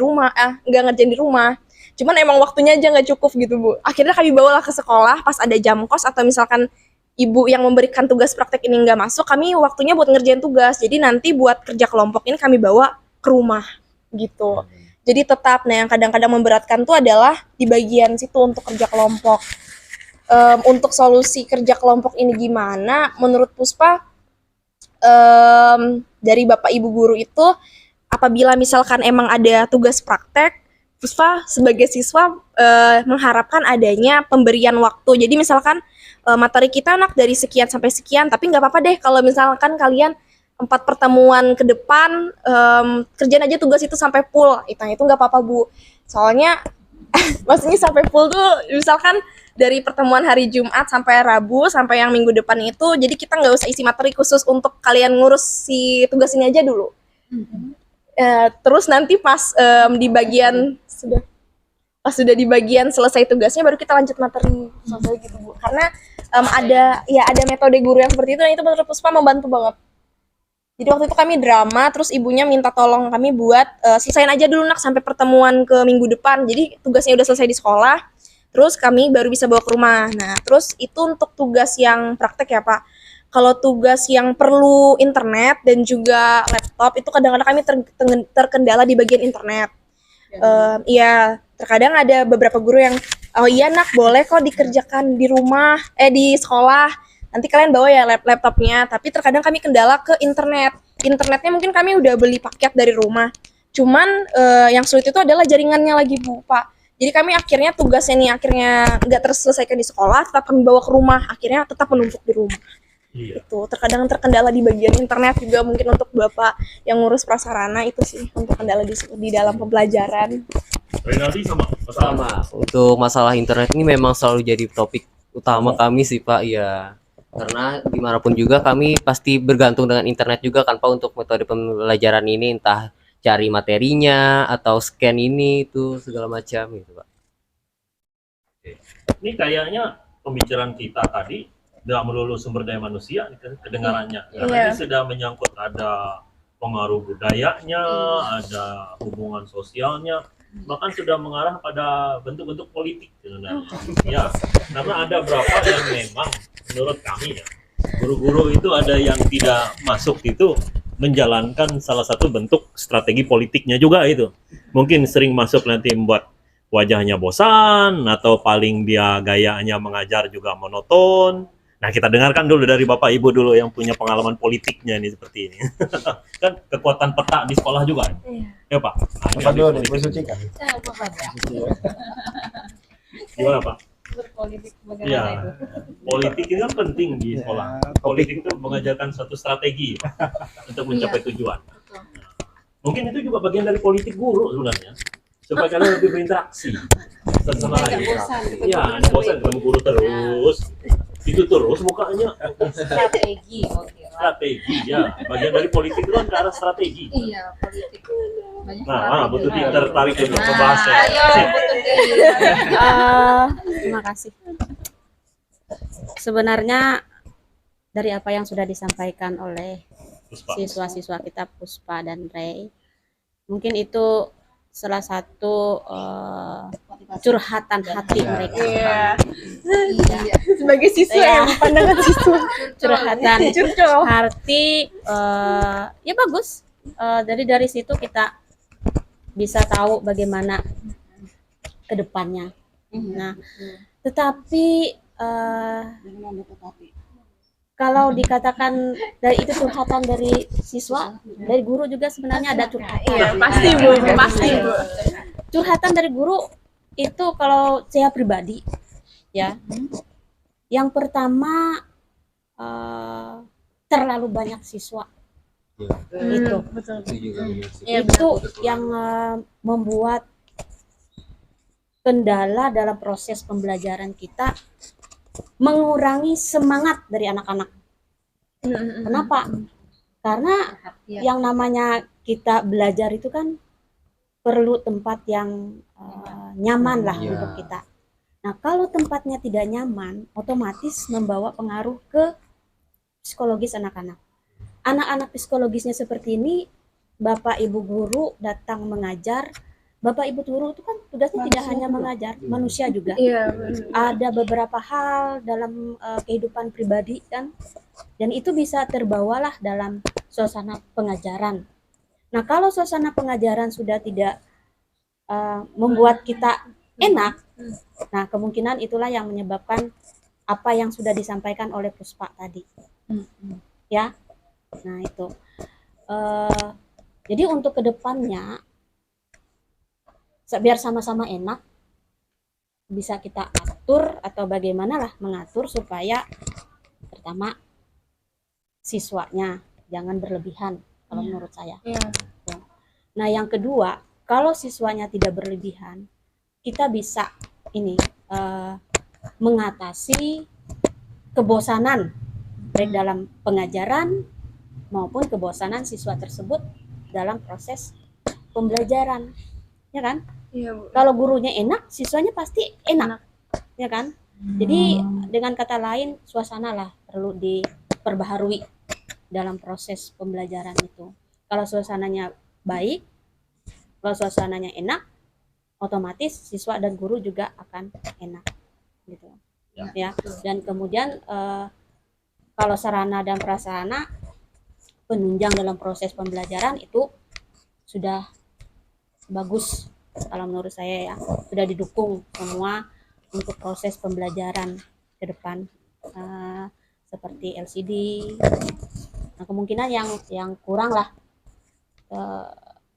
rumah, cuman emang waktunya aja nggak cukup gitu Bu. Akhirnya kami bawalah ke sekolah pas ada jam kos atau misalkan ibu yang memberikan tugas praktek ini nggak masuk, kami waktunya buat ngerjain tugas. Jadi nanti buat kerja kelompok ini kami bawa ke rumah gitu. Jadi tetap, nah yang kadang-kadang memberatkan tuh adalah di bagian situ untuk kerja kelompok. Untuk solusi kerja kelompok ini gimana? Menurut Puspa, dari Bapak Ibu guru itu, apabila misalkan emang ada tugas praktek, Puspa sebagai siswa mengharapkan adanya pemberian waktu. Jadi misalkan materi kita anak dari sekian sampai sekian, tapi nggak apa-apa deh kalau misalkan kalian 4 pertemuan ke depan kerjain aja tugas itu sampai full, itu nggak apa-apa Bu. Soalnya maksudnya sampai full tuh misalkan dari pertemuan hari Jumat sampai Rabu sampai yang minggu depan itu, jadi kita nggak usah isi materi khusus untuk kalian ngurus si tugas ini aja dulu. Terus nanti pas di bagian sudah di bagian selesai tugasnya baru kita lanjut materi selesai gitu Bu. Karena ada metode guru yang seperti itu, dan itu menurut Puspa membantu banget. Jadi waktu itu kami drama, terus ibunya minta tolong kami buat sisain aja dulu nak sampai pertemuan ke minggu depan. Jadi tugasnya udah selesai di sekolah, terus kami baru bisa bawa ke rumah. Nah, terus itu untuk tugas yang praktek ya Pak. Kalau tugas yang perlu internet dan juga laptop, itu kadang-kadang kami terkendala di bagian internet. Iya, terkadang ada beberapa guru yang, oh iya nak boleh kok dikerjakan di rumah, di sekolah. Nanti kalian bawa ya laptopnya, tapi terkadang kami kendala ke internet. Internetnya mungkin kami udah beli paket dari rumah. Cuman yang sulit itu adalah jaringannya lagi Bu, Pak. Jadi kami akhirnya tugasnya nih akhirnya nggak terselesaikan di sekolah, tetap kami bawa ke rumah. Akhirnya tetap menumpuk di rumah. Iya. Itu terkadang terkendala di bagian internet juga, mungkin untuk Bapak yang ngurus prasarana itu sih untuk kendala di dalam pembelajaran. Rinaldi Sama. Untuk masalah internet ini memang selalu jadi topik utama kami sih Pak, ya. Karena dimanapun juga kami pasti bergantung dengan internet juga kan Pak untuk metode pembelajaran ini, entah cari materinya atau scan ini itu segala macam gitu Pak. Ini kayaknya pembicaraan kita tadi tidak melulu sumber daya manusia kedengarannya, karena ini sudah menyangkut ada pengaruh budayanya, ada hubungan sosialnya, bahkan sudah mengarah pada bentuk-bentuk politik sebenarnya. Ya, karena ada berapa yang memang menurut kami ya, guru-guru itu ada yang tidak masuk itu menjalankan salah satu bentuk strategi politiknya juga itu. Mungkin sering masuk nanti membuat wajahnya bosan, atau paling dia gayanya mengajar juga monoton. Nah, kita dengarkan dulu dari Bapak Ibu dulu yang punya pengalaman politiknya nih seperti ini. Kan kekuatan peta di sekolah juga. Ya Pak. Nah, ini Apa ahli dulu nih, politik. Bu Suci kan? Gimana Pak? Berpolitik bagaimana Ya, itu? politik itu kan penting di Ya, sekolah. topik. Politik itu mengajarkan suatu strategi untuk mencapai tujuan. Betul. Mungkin itu juga bagian dari politik guru sebenarnya, supaya kalian lebih berinteraksi satu sama Nggak lain. bosan, ketemu Iya, guru bosan ketemu guru terus. Itu terus mukanya strategi, oke lah. strategi ya. Bagian dari politik itu kan ke arah strategi. Iya, politik. Banyak Nah, Bu Tuti strategi. tertarik untuk membahasnya. Ayo, Sip. Bu Tuti. Terima kasih. Sebenarnya dari apa yang sudah disampaikan oleh Puspa. siswa-siswa kita Puspa dan Ray, mungkin itu salah satu curhatan hati mereka. Iya. Iya. Sebagai siswa Iya. yang pandangan siswa. Curhatan Curcol. hati, ya bagus. Jadi dari situ kita bisa tahu bagaimana ke depannya. Nah, tetapi kalau dikatakan dari itu curhatan dari siswa, dari guru juga sebenarnya ada curhatan. Iya, pasti Bu, pasti Bu. Curhatan dari guru itu kalau saya pribadi ya, yang pertama terlalu banyak siswa. Itu Betul. itu yang membuat kendala dalam proses pembelajaran kita, mengurangi semangat dari anak-anak. Kenapa? Karena yang namanya kita belajar itu kan perlu tempat yang nyaman lah untuk kita. Nah, kalau tempatnya tidak nyaman, otomatis membawa pengaruh ke psikologis anak-anak. Anak-anak psikologisnya seperti ini, Bapak Ibu guru datang mengajar. Bapak Ibu guru itu kan tugasnya tidak hanya mengajar, manusia juga. Iya. Ada beberapa hal dalam kehidupan pribadi kan, dan itu bisa terbawalah dalam suasana pengajaran. Nah, kalau suasana pengajaran sudah tidak membuat kita enak, nah kemungkinan itulah yang menyebabkan apa yang sudah disampaikan oleh Puspa tadi. Ya, nah itu. Jadi untuk kedepannya, biar sama-sama enak, bisa kita atur atau bagaimana lah mengatur supaya pertama siswanya jangan berlebihan kalau menurut saya. Iya. Nah, yang kedua, kalau siswanya tidak berlebihan, kita bisa ini mengatasi kebosanan baik dalam pengajaran maupun kebosanan siswa tersebut dalam proses pembelajaran, ya kan? Iya, Bu. Kalau gurunya enak, siswanya pasti enak, ya kan? Jadi dengan kata lain, suasana lah perlu diperbaharui dalam proses pembelajaran itu. Kalau suasananya baik, kalau suasananya enak, otomatis siswa dan guru juga akan enak, gitu. Ya. Dan kemudian kalau sarana dan prasarana penunjang dalam proses pembelajaran itu sudah bagus. Kalau menurut saya ya, sudah didukung semua untuk proses pembelajaran ke depan, seperti LCD. Nah, kemungkinan yang kurang lah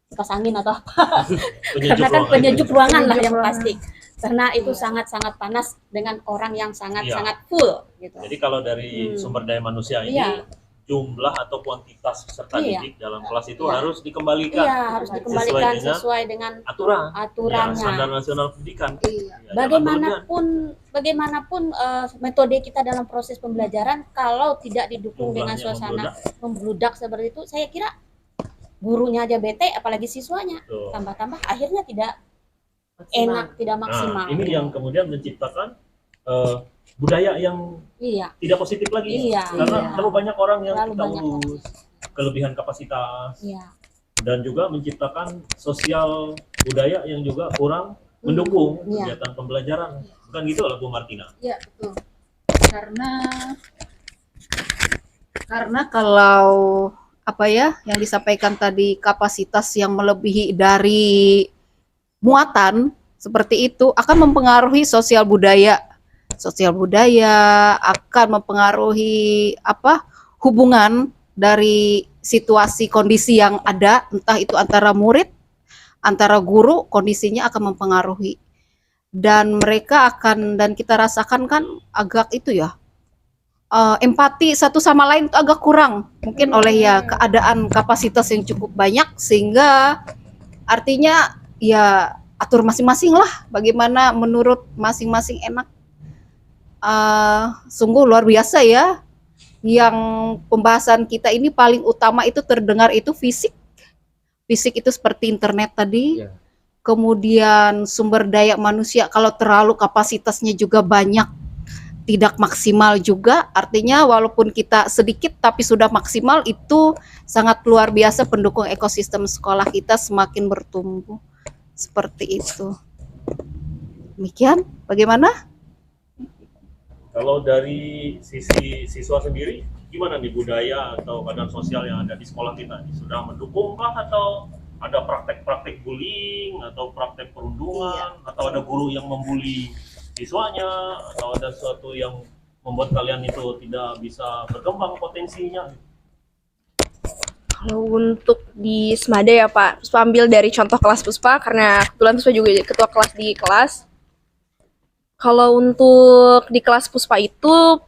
kipas angin atau apa, karena kan penyejuk ruangan lah yang pasti, karena itu sangat-sangat panas dengan orang yang sangat-sangat full gitu. Jadi kalau dari sumber daya manusia ini, Iya. jumlah atau kuantitas peserta Iya. didik dalam kelas itu Iya. harus dikembalikan. Iya, harus dikembalikan sesuai dengan aturan. aturannya. Ya, standar nasional pendidikan. Iya. Ya, jangan berlebihan. Bagaimanapun metode kita dalam proses pembelajaran, kalau tidak didukung dengan Jumlahnya suasana membludak seperti itu, saya kira gurunya aja bete, apalagi siswanya. Tuh. Tambah-tambah akhirnya tidak enak, tidak maksimal. Nah, ini yang kemudian menciptakan budaya yang Iya, tidak positif lagi. Iya, Karena iya. terlalu banyak orang yang Terlalu kita banyak urus, kelebihan kapasitas, iya. dan juga menciptakan sosial budaya yang juga kurang mendukung Iya. kegiatan pembelajaran. Bukan gitu lah Bu Martina? Iya, betul. Karena kalau apa ya yang disampaikan tadi, kapasitas yang melebihi dari muatan seperti itu akan mempengaruhi sosial budaya. Sosial budaya akan mempengaruhi apa hubungan dari situasi kondisi yang ada, entah itu antara murid, antara guru, kondisinya akan mempengaruhi. Dan mereka akan, dan kita rasakan kan agak itu ya, empati satu sama lain itu agak kurang. Mungkin oleh ya keadaan kapasitas yang cukup banyak, sehingga artinya ya atur masing-masing lah, bagaimana menurut masing-masing enak. Sungguh luar biasa ya, yang pembahasan kita ini paling utama itu terdengar itu fisik. Fisik itu seperti internet tadi, kemudian sumber daya manusia kalau terlalu kapasitasnya juga banyak, tidak maksimal juga, artinya walaupun kita sedikit tapi sudah maksimal, itu sangat luar biasa pendukung ekosistem sekolah kita semakin bertumbuh, seperti itu. Demikian, bagaimana? Kalau dari sisi siswa sendiri, gimana nih budaya atau keadaan sosial yang ada di sekolah kita? Sudah mendukung kah, atau ada praktek-praktek bullying atau praktek perundungan, atau ada guru yang membuli siswanya, atau ada sesuatu yang membuat kalian itu tidak bisa berkembang potensinya? Kalau untuk di Semada ya Pak, Puspa ambil dari contoh kelas Puspa karena kebetulan Puspa juga ketua kelas di kelas. Kalau untuk di kelas Puspa itu,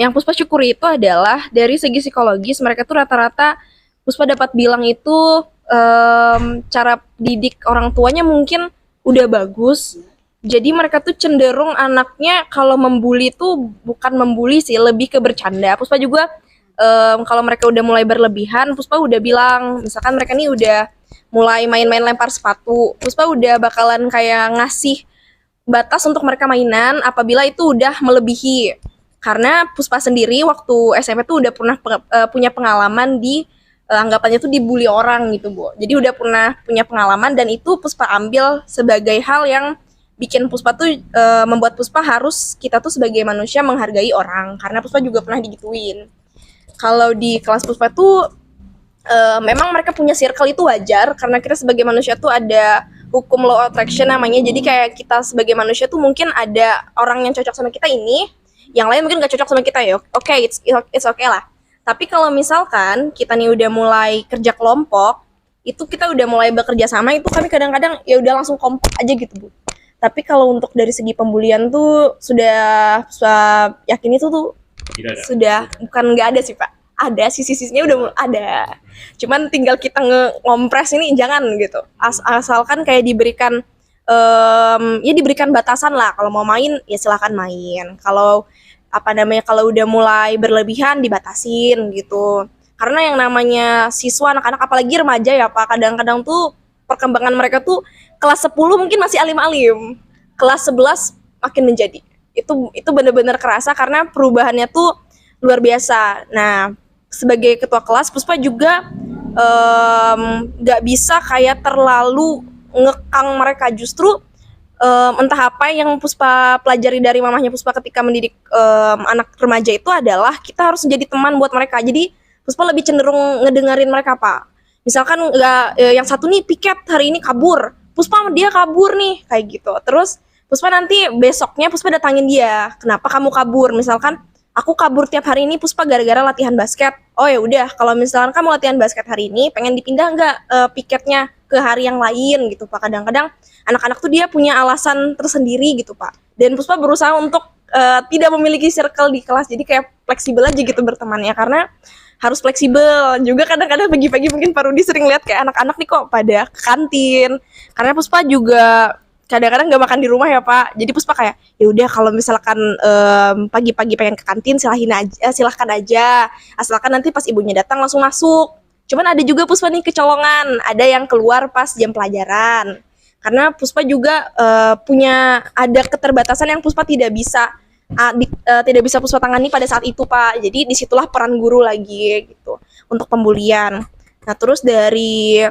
yang Puspa syukuri itu adalah dari segi psikologis mereka tuh rata-rata Puspa dapat bilang itu cara didik orang tuanya mungkin udah bagus. Jadi mereka tuh cenderung anaknya kalau membuli tuh bukan membuli sih, lebih ke bercanda. Puspa juga kalau mereka udah mulai berlebihan, Puspa udah bilang, misalkan mereka nih udah mulai main-main lempar sepatu, Puspa udah bakalan kayak ngasih batas untuk mereka mainan apabila itu udah melebihi. Karena Puspa sendiri waktu SMP tuh udah pernah punya pengalaman di anggapannya tuh dibully orang gitu, Bu. Jadi udah pernah punya pengalaman, dan itu Puspa ambil sebagai hal yang bikin Puspa tuh membuat Puspa harus, kita tuh sebagai manusia menghargai orang, karena Puspa juga pernah digituin. Kalau di kelas Puspa tuh memang mereka punya circle itu wajar, karena kita sebagai manusia tuh ada hukum law of attraction namanya. Jadi kayak kita sebagai manusia tuh mungkin ada orang yang cocok sama kita ini, yang lain mungkin gak cocok sama kita ya. Oke, it's okay lah. Tapi kalau misalkan kita nih udah mulai kerja kelompok, itu kita udah mulai bekerja sama, itu kami kadang-kadang ya udah langsung kompak aja gitu, Bu. Tapi kalau untuk dari segi pembulian tuh sudah yakin itu tuh sudah bukan nggak ada sih Pak. Ada sisi-sisinya udah ada. Cuman tinggal kita ngompres ini jangan gitu. Asalkan kayak diberikan ya diberikan batasan lah. Kalau mau main ya silakan main. Kalau kalau udah mulai berlebihan dibatasin gitu. Karena yang namanya siswa, anak-anak apalagi remaja ya Pak, kadang-kadang tuh perkembangan mereka tuh kelas 10 mungkin masih alim-alim. Kelas 11 makin menjadi. Itu benar-benar kerasa karena perubahannya tuh luar biasa. Nah, sebagai ketua kelas Puspa juga nggak bisa kayak terlalu ngekang mereka. Justru entah apa yang Puspa pelajari dari mamahnya Puspa ketika mendidik anak remaja itu adalah kita harus jadi teman buat mereka. Jadi Puspa lebih cenderung ngedengerin mereka Pak. Misalkan yang satu nih piket hari ini kabur, Puspa dia kabur nih kayak gitu. Terus Puspa nanti besoknya Puspa datangin dia, kenapa kamu kabur? Misalkan aku kabur tiap hari ini Puspa gara-gara latihan basket. Oh ya udah, kalau misalkan kamu latihan basket hari ini, pengen dipindah nggak piketnya ke hari yang lain gitu Pak. Kadang-kadang anak-anak tuh dia punya alasan tersendiri gitu Pak. Dan Puspa berusaha untuk tidak memiliki circle di kelas, jadi kayak fleksibel aja gitu bertemannya, karena harus fleksibel. Juga kadang-kadang pagi-pagi mungkin Pak Rudi sering lihat kayak anak-anak nih kok pada ke kantin. Karena Puspa juga kadang-kadang nggak makan di rumah ya Pak. Jadi Puspa kayak ya udah kalau misalkan pagi-pagi pengen ke kantin silahkan aja. Asalkan nanti pas ibunya datang langsung masuk. Cuman ada juga Puspa nih kecolongan, ada yang keluar pas jam pelajaran. Karena Puspa juga ada keterbatasan yang Puspa tidak bisa Puspa tangani pada saat itu Pak. Jadi disitulah peran guru lagi gitu untuk pembulian. Nah terus dari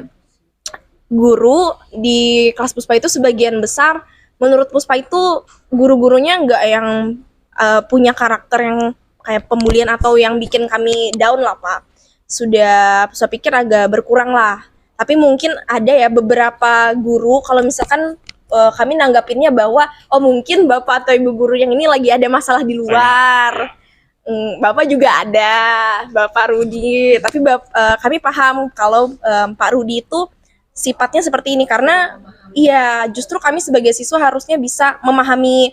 guru di kelas Puspa itu sebagian besar menurut Puspa itu guru-gurunya nggak yang punya karakter yang kayak pembulian atau yang bikin kami down lah Pak. Sudah saya pikir agak berkurang lah. Tapi mungkin ada ya beberapa guru kalau misalkan kami nanggapinnya bahwa oh mungkin Bapak atau Ibu guru yang ini lagi ada masalah di luar. Bapak juga ada, Bapak Rudi. Tapi kami paham kalau Pak Rudi itu sifatnya seperti ini karena iya justru kami sebagai siswa harusnya bisa memahami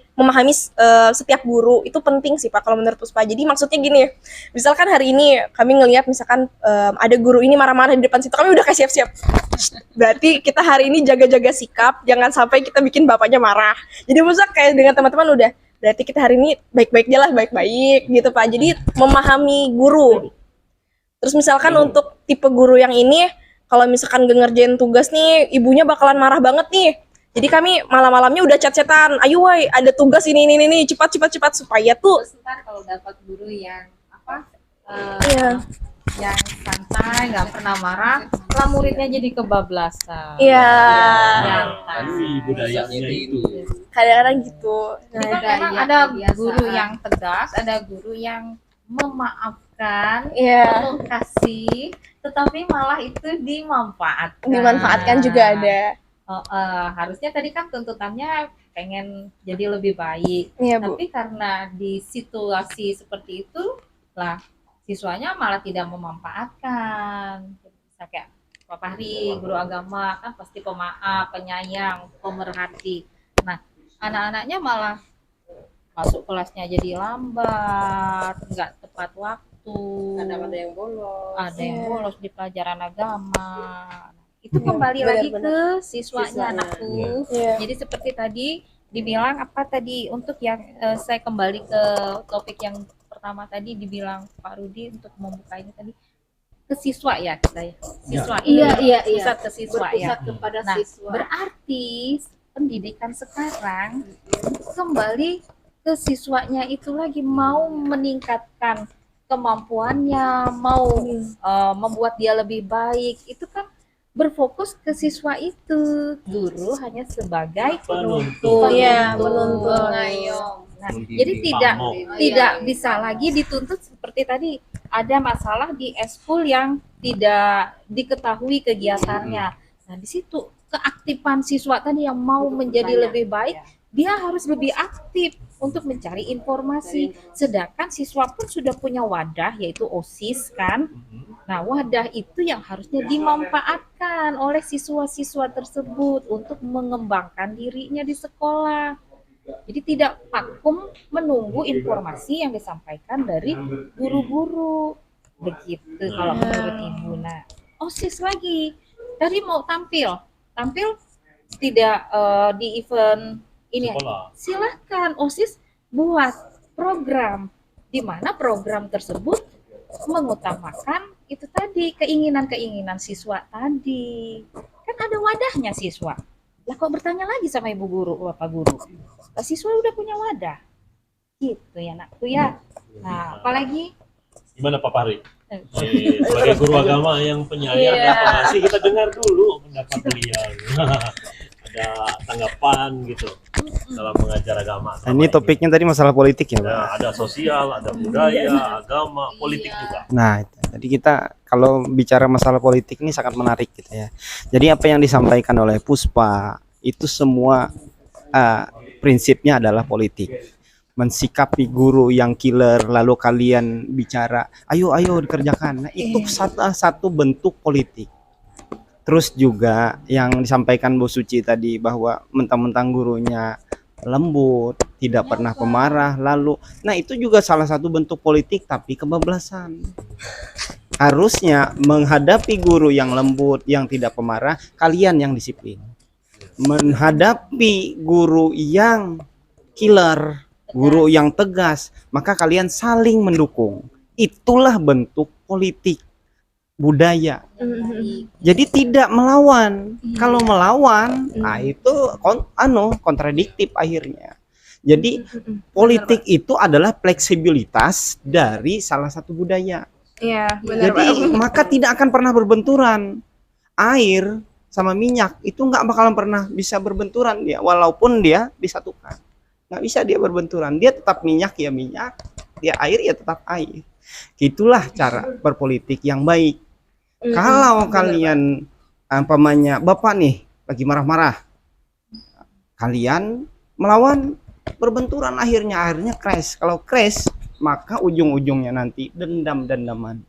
setiap guru itu penting sih Pak kalau menurut Puspa. Jadi maksudnya gini, misalkan hari ini kami ngelihat misalkan ada guru ini marah-marah di depan situ, kami udah kayak siap-siap. Berarti kita hari ini jaga-jaga sikap, jangan sampai kita bikin bapaknya marah. Jadi maksudnya kayak dengan teman-teman udah, berarti kita hari ini baik-baik aja lah, baik-baik gitu Pak. Jadi memahami guru. Terus misalkan untuk tipe guru yang ini, kalau misalkan gak ngerjain tugas nih, ibunya bakalan marah banget nih. Jadi kami malam-malamnya udah chat-chatan, ayo woi ada tugas ini, cepat supaya tuh. Ntar kalau dapat guru yang Iya. yang santai, nggak pernah marah, lah muridnya jadi kebablasan. Iya. Budayanya itu. Kadang-kadang gitu. Jadi kan memang ada guru yang tegas, ada guru yang memaafkan, Iya. penuh kasih, tetapi malah itu dimanfaatkan. Dimanfaatkan juga ada. Harusnya tadi kan tuntutannya pengen jadi lebih baik, Iya, Bu. tapi karena di situasi seperti itu lah siswanya malah tidak memanfaatkan. Bisa kayak Pak Fahri, guru agama kan pasti pemaaf, penyayang, pemerhati. Nah, anak-anaknya malah masuk kelasnya jadi lambat, nggak tepat waktu. Ada yang bolos. Ada yang bolos di pelajaran agama. Itu kembali lagi ke siswanya anakku. Iya. Jadi seperti tadi dibilang apa tadi untuk yang saya kembali ke topik yang pertama tadi dibilang Pak Rudi untuk membuka ini tadi ke siswa ya kita ya. Siswa Iya. pusat ke siswa ya. Berpusat kepada Nah, siswa. berarti pendidikan sekarang kembali ke siswanya itu lagi mau meningkatkan kemampuannya, mau membuat dia lebih baik. Itu kan berfokus ke siswa itu. Guru hanya sebagai penuntut. Iya, penuntut. Pengayom. Nah, jadi tidak bisa lagi dituntut seperti tadi ada masalah di eskul yang tidak diketahui kegiatannya. Nah, di situ keaktifan siswa tadi yang mau menjadi lebih baik, dia harus lebih aktif untuk mencari informasi. Sedangkan siswa pun sudah punya wadah yaitu OSIS kan. Nah, wadah itu yang harusnya dimanfaatkan oleh siswa-siswa tersebut untuk mengembangkan dirinya di sekolah. Jadi tidak vakum menunggu informasi yang disampaikan dari guru-guru. Begitu kalau menurut Ibu. Nah, OSIS lagi. Tadi mau tampil tidak di event ini. Silahkan OSIS buat program di mana program tersebut mengutamakan itu tadi keinginan siswa tadi. Kan ada wadahnya siswa. Lah kok bertanya lagi sama Ibu guru, Bapak guru? Lah siswa udah punya wadah. Gitu ya anakku ya. Nah, apalagi Gimana Pak Fahri? Sebagai guru agama yang penyayang dan pengasih, kita dengar dulu pendapat beliau. Ada tanggapan gitu dalam mengajar agama. Nah, ini topiknya tadi masalah politik ya, Pak. Ada sosial, ada budaya, agama, politik juga. Nah, jadi kita kalau bicara masalah politik ini sangat menarik gitu ya. Jadi apa yang disampaikan oleh Puspa itu semua prinsipnya adalah politik. Mensikapi guru yang killer lalu kalian bicara, ayo dikerjakan. Nah, itu satu bentuk politik. Terus juga yang disampaikan Bu Suci tadi bahwa mentang-mentang gurunya lembut, tidak pernah pemarah, lalu nah itu juga salah satu bentuk politik tapi kebablasan. Harusnya menghadapi guru yang lembut, yang tidak pemarah, kalian yang disiplin. Menghadapi guru yang killer, guru yang tegas, maka kalian saling mendukung. Itulah bentuk politik budaya. Jadi tidak melawan. Kalau melawan, nah itu kontradiktif akhirnya. Jadi politik itu adalah fleksibilitas dari salah satu budaya. Iya, benar. Jadi maka tidak akan pernah berbenturan. Air sama minyak itu nggak bakalan pernah bisa berbenturan dia, walaupun dia disatukan. nggak bisa dia berbenturan, dia tetap minyak ya minyak, dia air ya tetap air. Itulah cara berpolitik yang baik. Kalau kalian umpamanya bapak nih lagi marah-marah, kalian melawan, berbenturan, akhirnya crash. Kalau crash maka ujung-ujungnya nanti dendam-dendaman.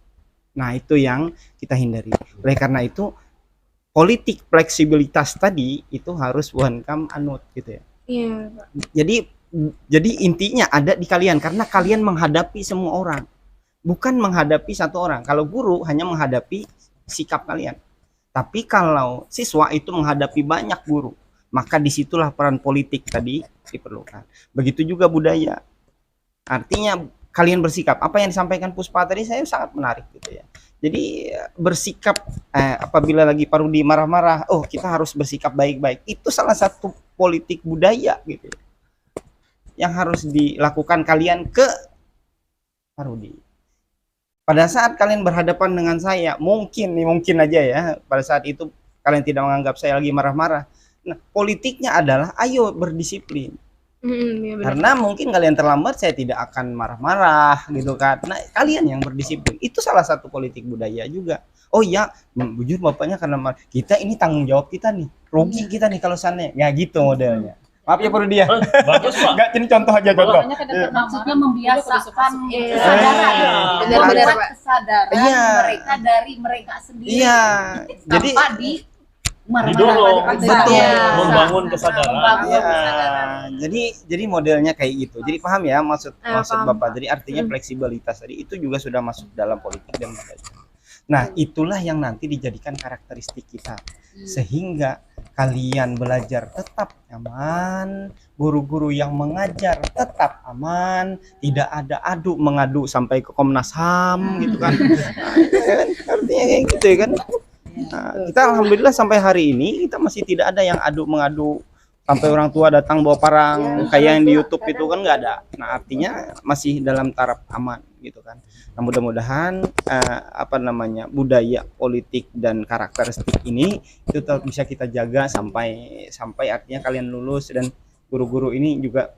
Nah itu yang kita hindari. Oleh karena itu politik fleksibilitas tadi itu harus Buhankam anut gitu ya. Iya, Pak. Jadi intinya ada di kalian, karena kalian menghadapi semua orang, bukan menghadapi satu orang. Kalau guru hanya menghadapi sikap kalian, tapi kalau siswa itu menghadapi banyak guru, maka disitulah peran politik tadi diperlukan. Begitu juga budaya. Artinya kalian bersikap. Apa yang disampaikan Puspa tadi saya sangat menarik gitu ya. Jadi bersikap apabila lagi Pak Rudi marah-marah, oh kita harus bersikap baik-baik. Itu salah satu politik budaya gitu ya, yang harus dilakukan kalian ke Pak Rudi. Pada saat kalian berhadapan dengan saya, mungkin aja ya, pada saat itu kalian tidak menganggap saya lagi marah-marah. Nah, politiknya adalah ayo berdisiplin. Iya, benar. Karena mungkin kalian terlambat, saya tidak akan marah-marah gitu kan. Nah, kalian yang berdisiplin. Itu salah satu politik budaya juga. Oh iya, jujur bapaknya karena kita ini tanggung jawab kita nih. Rugi kita nih kalau sana. Ya gitu modelnya. Maaf ya Pak Rudi ya. Bagus Pak. Enggak, ini contoh aja contoh. Maksudnya membiasakan Iya. kesadaran, Benar-benar, membuat Pak. kesadaran Iya. mereka dari mereka sendiri. Iya. Jadi Tanpa di Didorong, betul. membangun kesadaran. ya, jadi modelnya kayak gitu. Jadi paham ya maksud Paham. Bapak. Jadi artinya fleksibilitas tadi itu juga sudah masuk dalam politik dan budaya. Nah, itulah yang nanti dijadikan karakteristik kita. Sehingga kalian belajar tetap aman, guru-guru yang mengajar tetap aman, tidak ada mengadu sampai ke Komnas HAM gitu kan. Nah, itu kan artinya kayak gitu ya kan. Nah, kita alhamdulillah sampai hari ini kita masih tidak ada yang mengadu sampai orang tua datang bawa parang kayak yang di YouTube itu kan nggak ada. Nah, artinya masih dalam taraf aman gitu kan. Nah, mudah-mudahan budaya politik dan karakteristik ini itu tetap bisa kita jaga sampai artinya kalian lulus dan guru-guru ini juga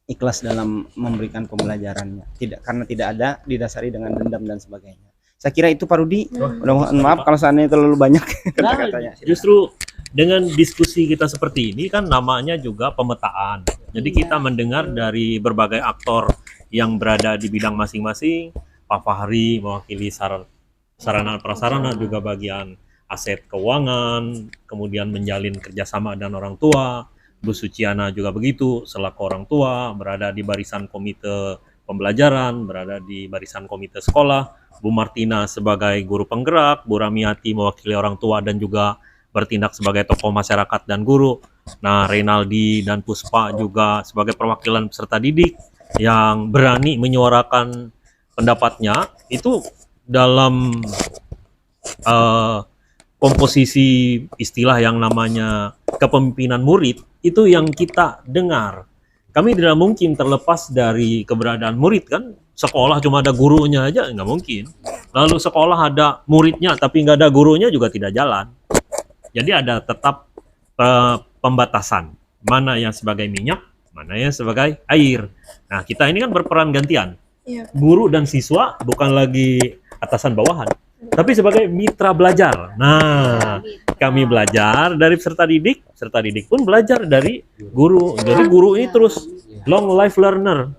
ikhlas dalam memberikan pembelajarannya. Karena tidak ada didasari dengan dendam dan sebagainya. Saya kira itu Pak Rudi. Mohon maaf kalau seandainya terlalu banyak kata-katanya. Justru dengan diskusi kita seperti ini kan namanya juga pemetaan. Jadi kita mendengar dari berbagai aktor yang berada di bidang masing-masing. Pak Fahri mewakili sarana prasarana, juga bagian aset keuangan, kemudian menjalin kerjasama dengan orang tua. Bu Suciana juga begitu, selaku orang tua, berada di barisan komite pembelajaran, berada di barisan komite sekolah. Bu Martina sebagai guru penggerak, Bu Ramiati mewakili orang tua dan juga bertindak sebagai tokoh masyarakat dan guru. Nah, Reynaldi dan Puspa juga sebagai perwakilan peserta didik yang berani menyuarakan pendapatnya itu dalam komposisi istilah yang namanya kepemimpinan murid itu yang kita dengar. Kami tidak mungkin terlepas dari keberadaan murid kan. Sekolah cuma ada gurunya aja nggak mungkin. Lalu sekolah ada muridnya tapi nggak ada gurunya juga tidak jalan. Jadi ada tetap pembatasan. Mana yang sebagai minyak, mana yang sebagai air. Nah, kita ini kan berperan gantian. Iya. Guru dan siswa bukan lagi atasan bawahan, tapi sebagai mitra belajar. Nah, kami belajar dari peserta didik pun belajar dari guru. Jadi guru ini terus long life learner,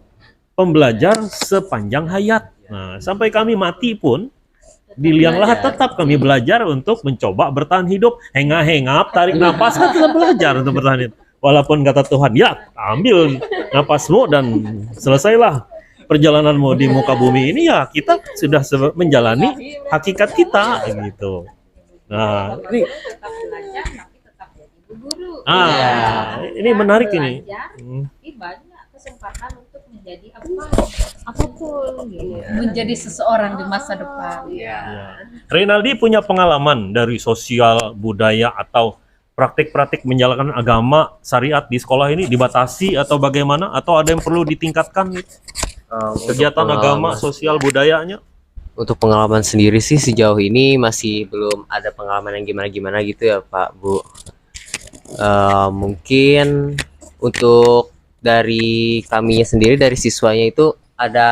pembelajar sepanjang hayat. Nah, sampai kami mati pun di liang lahat tetap kami belajar untuk mencoba bertahan hidup. Hengap, tarik napas, kan kita belajar untuk bertahan hidup. Walaupun kata Tuhan, ya ambil napasmu dan selesailah perjalananmu di muka bumi ini, ya kita sudah menjalani hakikat kita gitu. Nah, ini ini menarik ini. Banyak kesempatan untuk menjadi apapun gitu. Menjadi seseorang di masa depan. Ya. Reynaldi punya pengalaman dari sosial budaya atau praktik-praktik menjalankan agama syariat di sekolah ini dibatasi atau bagaimana, atau ada yang perlu ditingkatkan gitu? Kegiatan agama sosial budayanya? Untuk pengalaman sendiri sih sejauh ini masih belum ada pengalaman yang gimana-gimana gitu ya Pak Bu. Mungkin untuk dari kaminya sendiri, dari siswanya itu ada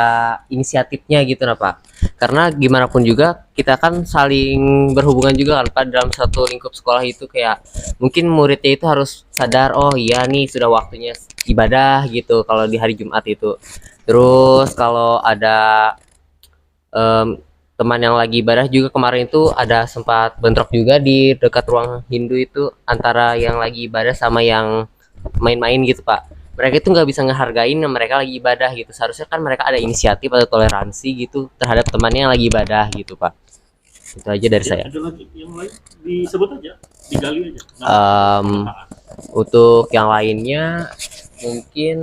inisiatifnya gitu nah Pak. Karena gimana pun juga kita kan saling berhubungan juga kan Pak dalam satu lingkup sekolah itu, kayak mungkin muridnya itu harus sadar, oh iya nih sudah waktunya ibadah gitu kalau di hari Jumat itu. Terus kalau ada teman yang lagi ibadah juga, kemarin itu ada sempat bentrok juga di dekat ruang Hindu itu antara yang lagi ibadah sama yang main-main gitu Pak. Mereka itu nggak bisa ngehargain yang mereka lagi ibadah gitu. Seharusnya kan mereka ada inisiatif atau toleransi gitu terhadap temannya yang lagi ibadah gitu Pak. Itu aja dari saya. Ada lagi yang lain disebut aja, digali aja. Untuk yang lainnya mungkin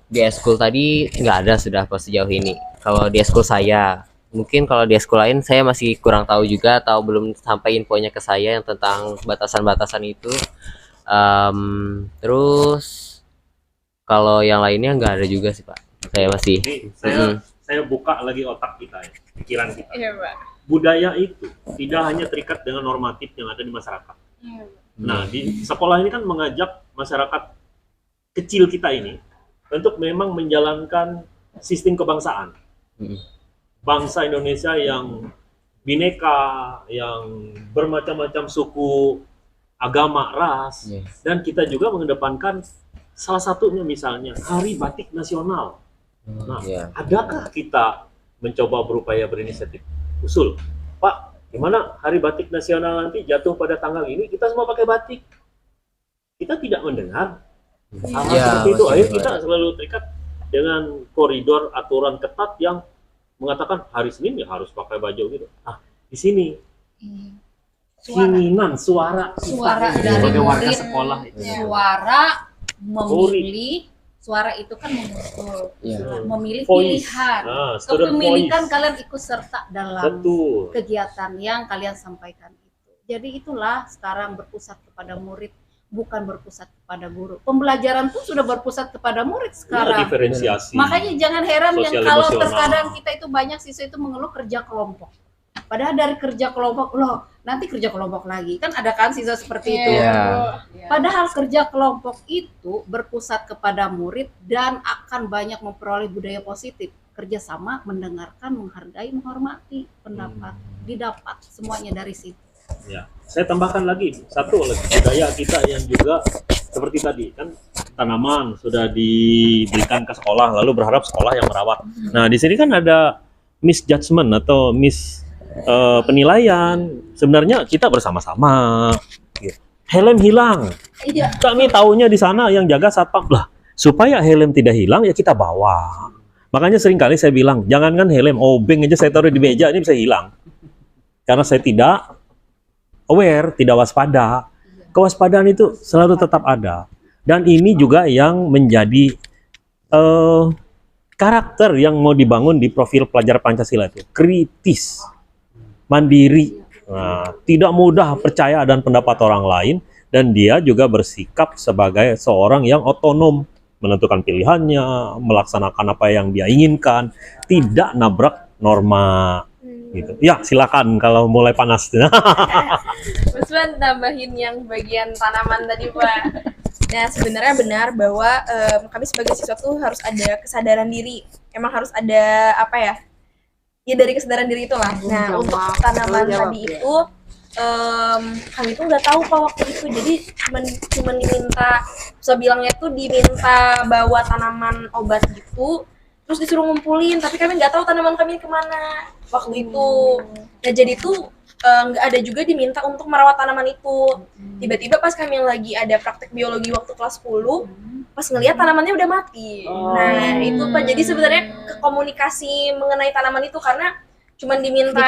di eskul tadi nggak ada sudah pas sejauh ini. Kalau di eskul saya, mungkin kalau di eskul lain saya masih kurang tahu juga, atau belum sampai infonya ke saya yang tentang batasan-batasan itu. Terus kalau yang lainnya nggak ada juga sih Pak. Saya masih. Ini saya buka lagi otak kita ya, pikiran kita. Iya, Pak. Budaya itu tidak hanya terikat dengan normatif yang ada di masyarakat. Nah, di sekolah ini kan mengajak masyarakat kecil kita ini untuk memang menjalankan sistem kebangsaan. Bangsa Indonesia yang bineka, yang bermacam-macam suku, agama, ras, dan kita juga mengedepankan salah satunya misalnya Hari Batik Nasional. Nah, adakah kita mencoba berupaya berinisiatif? Usul, Pak, gimana Hari Batik Nasional nanti jatuh pada tanggal ini, kita semua pakai batik. Kita tidak mendengar hal seperti itu. Akhirnya kita selalu terikat dengan koridor aturan ketat yang mengatakan hari Senin ya harus pakai baju gitu. Ah, di sini keinginan suara dari sebagai warga murid, sekolah itu. suara memilih, suara itu kan mengusul, memilih pilihan. Nah, student Kepemilikan voice. kalian ikut serta dalam Betul. kegiatan yang kalian sampaikan itu. Jadi itulah sekarang berpusat kepada murid, bukan berpusat kepada guru. Pembelajaran pun sudah berpusat kepada murid Ya, sekarang. diferensiasi. Makanya jangan heran yang Sosial kalau emosional. terkadang kita itu banyak siswa itu mengeluh kerja kelompok. Padahal dari kerja kelompok, loh nanti kerja kelompok lagi. Kan ada kan siswa seperti itu. Padahal kerja kelompok itu berpusat kepada murid dan akan banyak memperoleh budaya positif. Kerjasama, mendengarkan, menghargai, menghormati pendapat. Didapat semuanya dari situ. Ya, saya tambahkan lagi satu lagi budaya kita yang juga seperti tadi kan, tanaman sudah diberikan ke sekolah lalu berharap sekolah yang merawat. Nah, di sini kan ada misjudgment atau penilaian. Sebenarnya kita bersama-sama. Helm hilang. Kami taunya di sana yang jaga satpam lah. Supaya helm tidak hilang ya kita bawa. Makanya seringkali saya bilang, jangankan helm, obeng aja saya taruh di meja ini bisa hilang. Karena saya tidak aware, tidak waspada. Kewaspadaan itu selalu tetap ada. Dan ini juga yang menjadi karakter yang mau dibangun di profil pelajar Pancasila itu. Kritis, mandiri, tidak mudah percaya dan pendapat orang lain, dan dia juga bersikap sebagai seorang yang otonom, menentukan pilihannya, melaksanakan apa yang dia inginkan, tidak nabrak norma. Gitu. Ya, silakan kalau mulai panas. Mas Wan tambahin yang bagian tanaman tadi Pak. Nah sebenarnya benar bahwa kami sebagai siswa tuh harus ada kesadaran diri. Emang harus ada apa ya? Ya dari kesadaran diri itulah. Nah untuk tanaman tadi itu kami tuh nggak tahu Pak waktu itu. Jadi cuman diminta, saya bilangnya tuh diminta bawa tanaman obat gitu. Terus disuruh ngumpulin, tapi kami nggak tahu tanaman kami kemana waktu itu. Nah jadi tuh nggak ada juga diminta untuk merawat tanaman itu. Tiba-tiba pas kami lagi ada praktek biologi waktu kelas 10, pas ngelihat tanamannya udah mati. Nah itu Pak, jadi sebenarnya komunikasi mengenai tanaman itu karena cuman diminta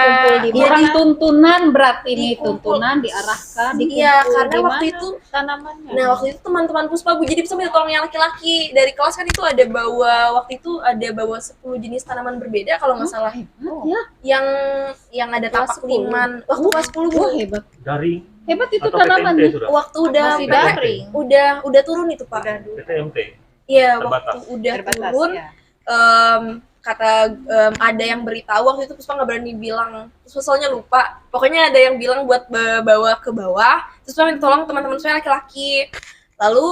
Bukan tuntunan berarti ini, dikumpul. tuntunan diarahkan. Iya, dikumpul. karena Di waktu mana itu tanamannya. Nah waktu itu teman-teman Puspa Bu, jadi bisa minta tolong yang laki-laki dari kelas kan itu ada bawa, waktu itu ada bawa 10 jenis tanaman berbeda kalau nggak salah. Ya. Yang ada Kelas tapak 10. liman waktu kelas 10 Bu. Wah, hebat. Dari Hebat itu atau tanamannya. PTMT sudah? Waktu udah Masih PTMT, daring. udah turun itu Pak. PTMT. Iya, Terbatas. waktu udah turun kata ada yang beritahu waktu itu Puspa nggak berani bilang, terus soalnya lupa. Pokoknya ada yang bilang buat bawa ke bawah, terus Puspa minta tolong teman-teman saya laki-laki. Lalu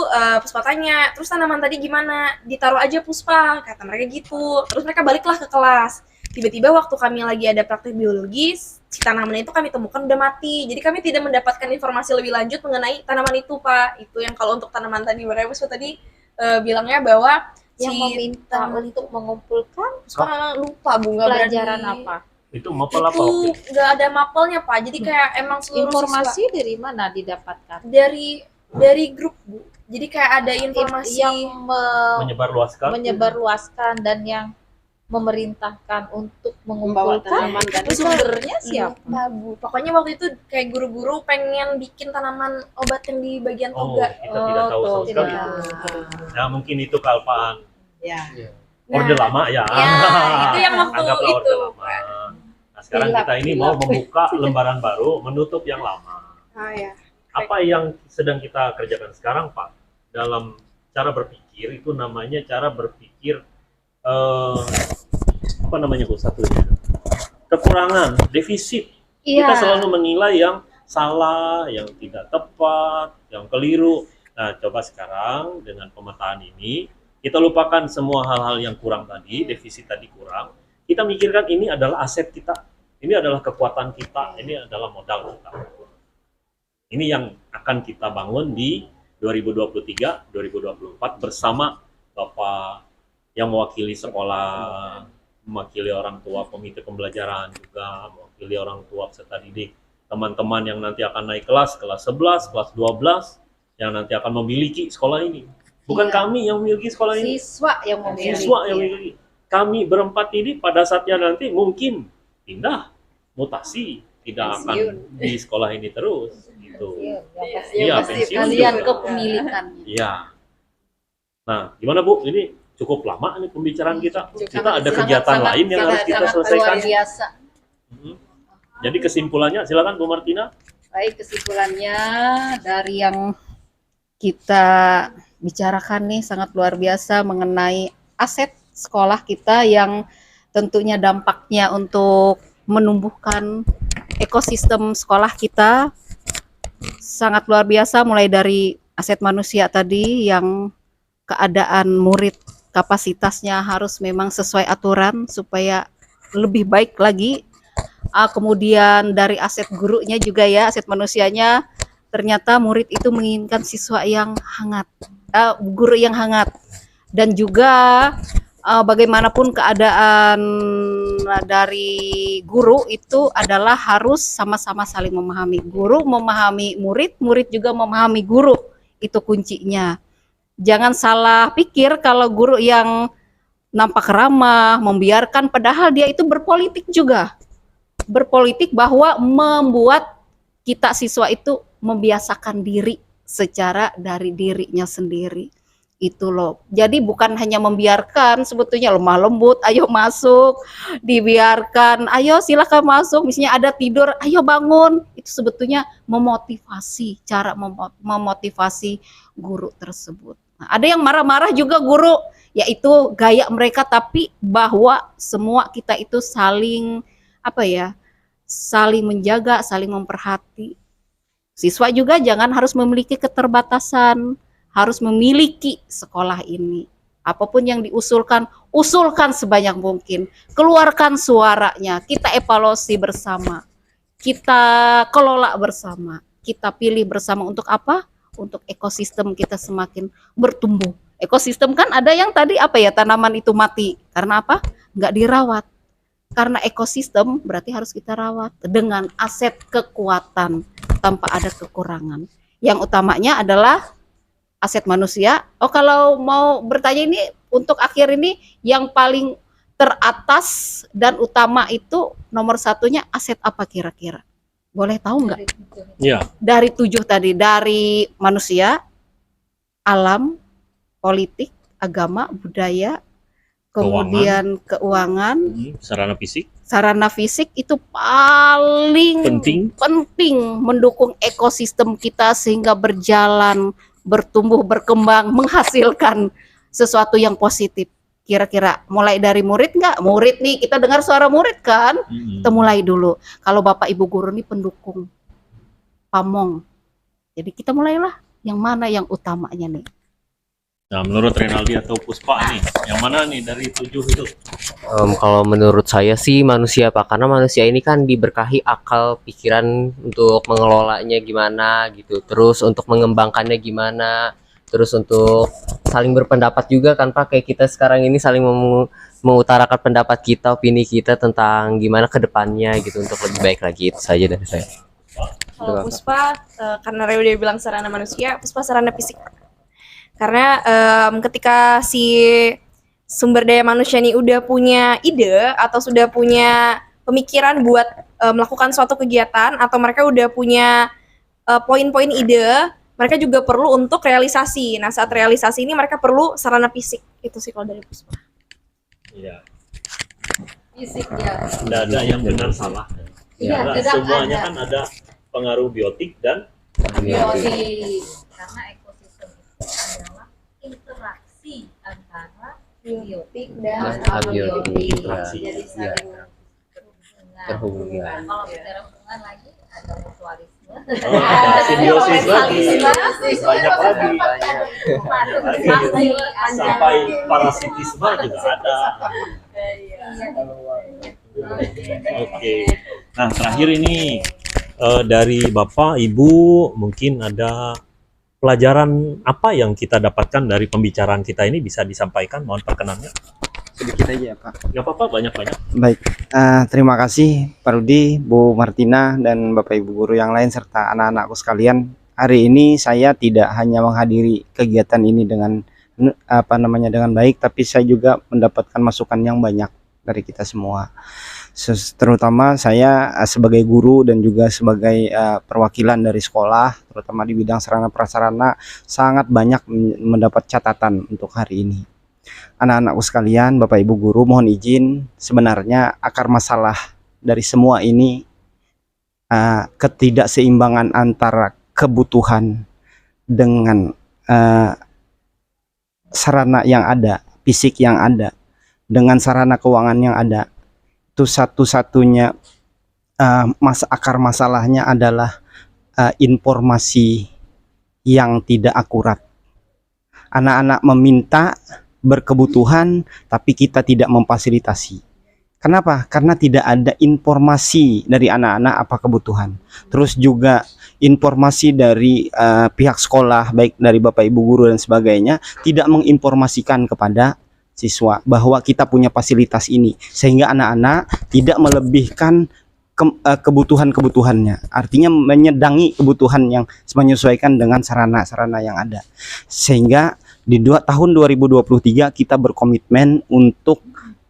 Puspa tanya, terus tanaman tadi gimana? Ditaruh aja Puspa, kata mereka gitu. Terus mereka baliklah ke kelas. Tiba-tiba waktu kami lagi ada praktek biologis, si tanaman itu kami temukan udah mati. Jadi kami tidak mendapatkan informasi lebih lanjut mengenai tanaman itu, Pak. Itu yang kalau untuk tanaman tadi, makanya Puspa tadi bilangnya bahwa Yang meminta untuk mengumpulkan Puspa lupa bunga pelajaran berani. apa? Itu mapel apa? Itu Oke. nggak ada mapelnya, Pak. Jadi kayak emang seluruh Informasi siswa dari mana didapatkan? dari grup, Bu. Jadi kayak ada informasi Yang Menyebarluaskan. menyebarluaskan dan yang memerintahkan untuk Membawa mengumpulkan tanaman dan itu sumbernya siapa? lupa, Bu. Pokoknya waktu itu kayak guru-guru pengen bikin tanaman obat yang di bagian Oh, toga. kita tidak tahu sama sekali. tidak. Ya mungkin itu kalpaan. Ya. Orde lama ya. Ya, itu yang waktu Anggaplah orde itu. lama. Nah, sekarang Hilap, kita ini hilap. mau membuka lembaran baru, menutup yang lama. Ya. Apa yang sedang kita kerjakan sekarang, Pak? Dalam cara berpikir itu namanya cara berpikir apa namanya Bu satunya? Kekurangan, defisit. Iya. Kita selalu menilai yang salah, yang tidak tepat, yang keliru. Nah, coba sekarang dengan pemetaan ini kita lupakan semua hal-hal yang kurang tadi, defisit tadi kurang. Kita mikirkan ini adalah aset kita, ini adalah kekuatan kita, ini adalah modal kita. Ini yang akan kita bangun di 2023-2024 bersama Bapak yang mewakili sekolah, mewakili orang tua komite pembelajaran juga, mewakili orang tua peserta didik, teman-teman yang nanti akan naik kelas 11, kelas 12, yang nanti akan memiliki sekolah ini. Bukan kami yang memiliki sekolah ini, Siswa yang memiliki. siswa yang memiliki. Kami berempat ini pada saatnya nanti mungkin pindah, mutasi, tidak akan di sekolah ini terus gitu. Iya, pensiun Kalian juga. kepemilikannya. Iya. Nah, gimana Bu? Ini cukup lama nih pembicaraan kita. Kita ada kegiatan Sangat- lain yang harus kita sangat selesaikan. luar biasa. Mhm. Jadi kesimpulannya, silakan Bu Martina. Baik, kesimpulannya dari yang kita bicarakan nih sangat luar biasa mengenai aset sekolah kita yang tentunya dampaknya untuk menumbuhkan ekosistem sekolah kita sangat luar biasa, mulai dari aset manusia tadi yang keadaan murid kapasitasnya harus memang sesuai aturan supaya lebih baik lagi. Kemudian dari aset gurunya juga ya, aset manusianya, ternyata murid itu menginginkan siswa yang hangat, guru yang hangat, dan juga bagaimanapun keadaan dari guru itu adalah harus sama-sama saling memahami. Guru memahami murid, murid juga memahami guru, itu kuncinya. Jangan salah pikir kalau guru yang nampak ramah, membiarkan, padahal dia itu berpolitik juga. Berpolitik bahwa membuat kita siswa itu membiasakan diri secara dari dirinya sendiri. Itu loh. Jadi bukan hanya membiarkan, sebetulnya lemah lembut, ayo masuk, dibiarkan, ayo silakan masuk, misalnya ada tidur, ayo bangun. Itu sebetulnya memotivasi, cara memotivasi guru tersebut. Nah, ada yang marah-marah juga guru, yaitu gaya mereka, tapi bahwa semua kita itu saling saling menjaga, saling memperhati. Siswa juga jangan harus memiliki keterbatasan, harus memiliki sekolah ini. Apapun yang diusulkan, usulkan sebanyak mungkin. Keluarkan suaranya, kita evaluasi bersama. Kita kelola bersama. Kita pilih bersama untuk apa? Untuk ekosistem kita semakin bertumbuh. Ekosistem kan ada yang tadi tanaman itu mati. Karena apa? Nggak dirawat. Karena ekosistem berarti harus kita rawat dengan aset kekuatan tanpa ada kekurangan. Yang utamanya adalah aset manusia. Kalau mau bertanya ini untuk akhir ini yang paling teratas dan utama itu nomor satunya aset apa kira-kira? Boleh tahu nggak? Iya. Dari 7 tadi, dari manusia, alam, politik, agama, budaya, kemudian keuangan, Sarana fisik sarana fisik itu paling penting mendukung ekosistem kita sehingga berjalan, bertumbuh, berkembang, menghasilkan sesuatu yang positif. Kira-kira mulai dari murid nggak? Murid nih, kita dengar suara murid kan? Kita mulai dulu. Kalau Bapak Ibu guru nih pendukung pamong. Jadi kita mulailah yang mana yang utamanya nih? Nah, menurut Renaldi atau Puspa nih, yang mana nih dari 7 itu? Kalau menurut saya sih manusia Pak, karena manusia ini kan diberkahi akal pikiran untuk mengelolanya gimana gitu, terus untuk mengembangkannya gimana, terus untuk saling berpendapat juga kan Pak, kayak kita sekarang ini saling mengutarakan pendapat kita, opini kita tentang gimana ke depannya gitu untuk lebih baik lagi. Itu saja dari saya. Kalau Puspa, karena Ray udah bilang sarana manusia, Puspa sarana fisik. Karena ketika si sumber daya manusia ini udah punya ide atau sudah punya pemikiran buat melakukan suatu kegiatan atau mereka udah punya poin-poin ide, mereka juga perlu untuk realisasi. Nah, saat realisasi ini mereka perlu sarana fisik. Itu sih kalau dari Puspa. Iya. Fisik ya. Tidak ada yang benar salah. Iya, Karena tidak semuanya ada. kan ada pengaruh biotik dan Biotik. Karena ekosistem itu adalah interaksi antara biotik dan abiotik. Interaksi. Jadi Iya. saling Terhubungan. Kalau bicara hubungan lagi ada mutualisme. ada simbiosis lagi. Banyak lagi. Sampai parasitisme juga ada. Oke. Nah, terakhir ini dari Bapak, Ibu, mungkin ada pelajaran apa yang kita dapatkan dari pembicaraan kita ini bisa disampaikan? Mohon perkenannya. Sedikit aja ya Pak. Nggak apa-apa, banyak-banyak. Baik, terima kasih Pak Rudi, Bu Martina, dan Bapak Ibu guru yang lain serta anak-anakku sekalian. Hari ini saya tidak hanya menghadiri kegiatan ini dengan dengan baik, tapi saya juga mendapatkan masukan yang banyak dari kita semua. Terutama saya sebagai guru dan juga sebagai perwakilan dari sekolah, terutama di bidang sarana prasarana, sangat banyak mendapat catatan untuk hari ini. Anak-anakku sekalian, Bapak Ibu guru, mohon izin, sebenarnya akar masalah dari semua ini ketidakseimbangan antara kebutuhan dengan sarana yang ada, fisik yang ada, dengan sarana keuangan yang ada. Itu satu-satunya akar masalahnya adalah informasi yang tidak akurat. Anak-anak meminta berkebutuhan, tapi kita tidak memfasilitasi. Kenapa? Karena tidak ada informasi dari anak-anak apa kebutuhan. Terus juga informasi dari pihak sekolah, baik dari Bapak Ibu guru dan sebagainya, tidak menginformasikan kepada siswa bahwa kita punya fasilitas ini, sehingga anak-anak tidak melebihkan kebutuhan-kebutuhannya. Artinya menyedangi kebutuhan yang menyesuaikan dengan sarana-sarana yang ada. Sehingga di tahun 2023 kita berkomitmen untuk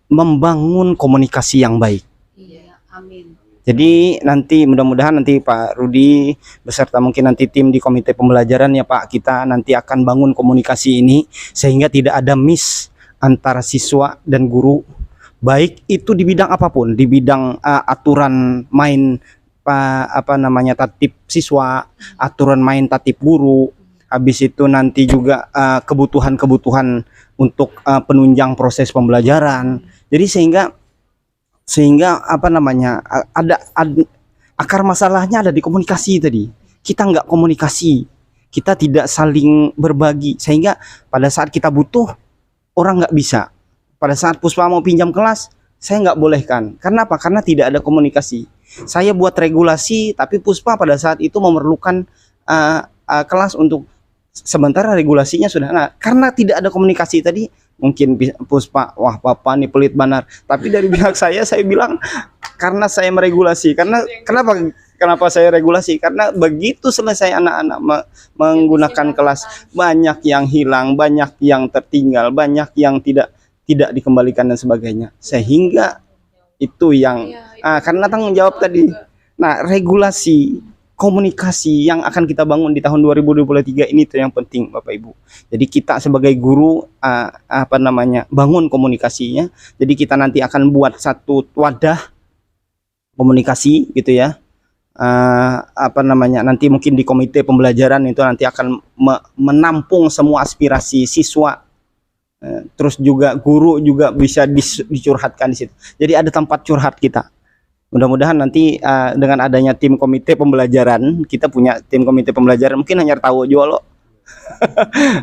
membangun komunikasi yang baik. Iya, amin. Jadi nanti mudah-mudahan nanti Pak Rudi beserta mungkin nanti tim di komite pembelajaran ya Pak, kita nanti akan bangun komunikasi ini sehingga tidak ada miss antara siswa dan guru, baik itu di bidang apapun, di bidang aturan main tatip siswa, aturan main tatip guru, habis itu nanti juga kebutuhan-kebutuhan untuk penunjang proses pembelajaran. Jadi sehingga ada akar masalahnya ada di komunikasi tadi. Kita nggak komunikasi, kita tidak saling berbagi, sehingga pada saat kita butuh orang nggak bisa. Pada saat Puspa mau pinjam kelas, saya nggak bolehkan. Karena apa? Karena tidak ada komunikasi. Saya buat regulasi, tapi Puspa pada saat itu memerlukan kelas untuk sementara regulasinya sudah. Nah, karena tidak ada komunikasi tadi, mungkin Puspa, wah Bapak nih pelit benar. Tapi dari pihak saya bilang karena saya meregulasi. Kenapa saya regulasi? Karena begitu selesai anak-anak menggunakan kelas, banyak yang hilang, banyak yang tertinggal, banyak yang tidak dikembalikan dan sebagainya. Sehingga itu yang karena tanggung jawab tadi. Nah, regulasi, komunikasi yang akan kita bangun di tahun 2023 ini itu yang penting Bapak Ibu. Jadi kita sebagai guru bangun komunikasinya. Jadi kita nanti akan buat satu wadah komunikasi gitu ya. Nanti mungkin di komite pembelajaran itu nanti akan menampung semua aspirasi siswa. Terus juga guru juga bisa dicurhatkan di situ. Jadi ada tempat curhat kita. Mudah-mudahan nanti dengan adanya tim komite pembelajaran, kita punya tim komite pembelajaran, mungkin hanya tahu jual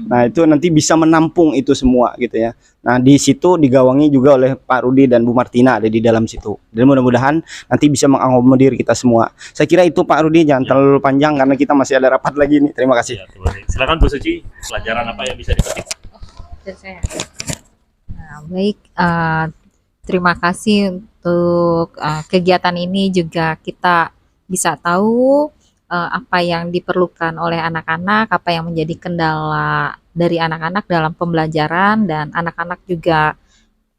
Nah, itu nanti bisa menampung itu semua gitu ya. Nah, di situ digawangi juga oleh Pak Rudi dan Bu Martina ada di dalam situ. Dan mudah-mudahan nanti bisa mengakomodir kita semua. Saya kira itu Pak Rudi, jangan terlalu panjang karena kita masih ada rapat lagi nih. Terima kasih. Ya, terima kasih. Silakan Bu Suci, pelajaran apa yang bisa dipetik? Dan saya. Nah, baik, terima kasih untuk kegiatan ini juga kita bisa tahu apa yang diperlukan oleh anak-anak, apa yang menjadi kendala dari anak-anak dalam pembelajaran, dan anak-anak juga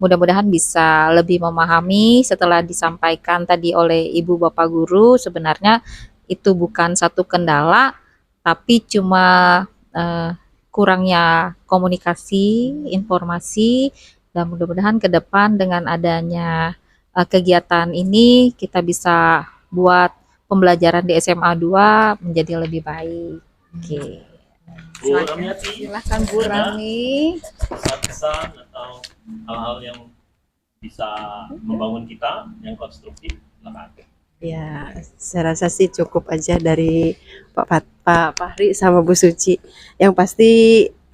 mudah-mudahan bisa lebih memahami setelah disampaikan tadi oleh Ibu Bapak Guru. Sebenarnya itu bukan satu kendala, tapi cuma kurangnya komunikasi, informasi, dan mudah-mudahan ke depan dengan adanya kegiatan ini kita bisa buat pembelajaran di SMA 2 menjadi lebih baik. Oke. Bu Ramiati, Silakan Bu Rami. pesan-pesan atau hal-hal yang bisa membangun kita yang konstruktif, silakan. Ya, saya rasa sih cukup aja dari Pak Fahri sama Bu Suci. Yang pasti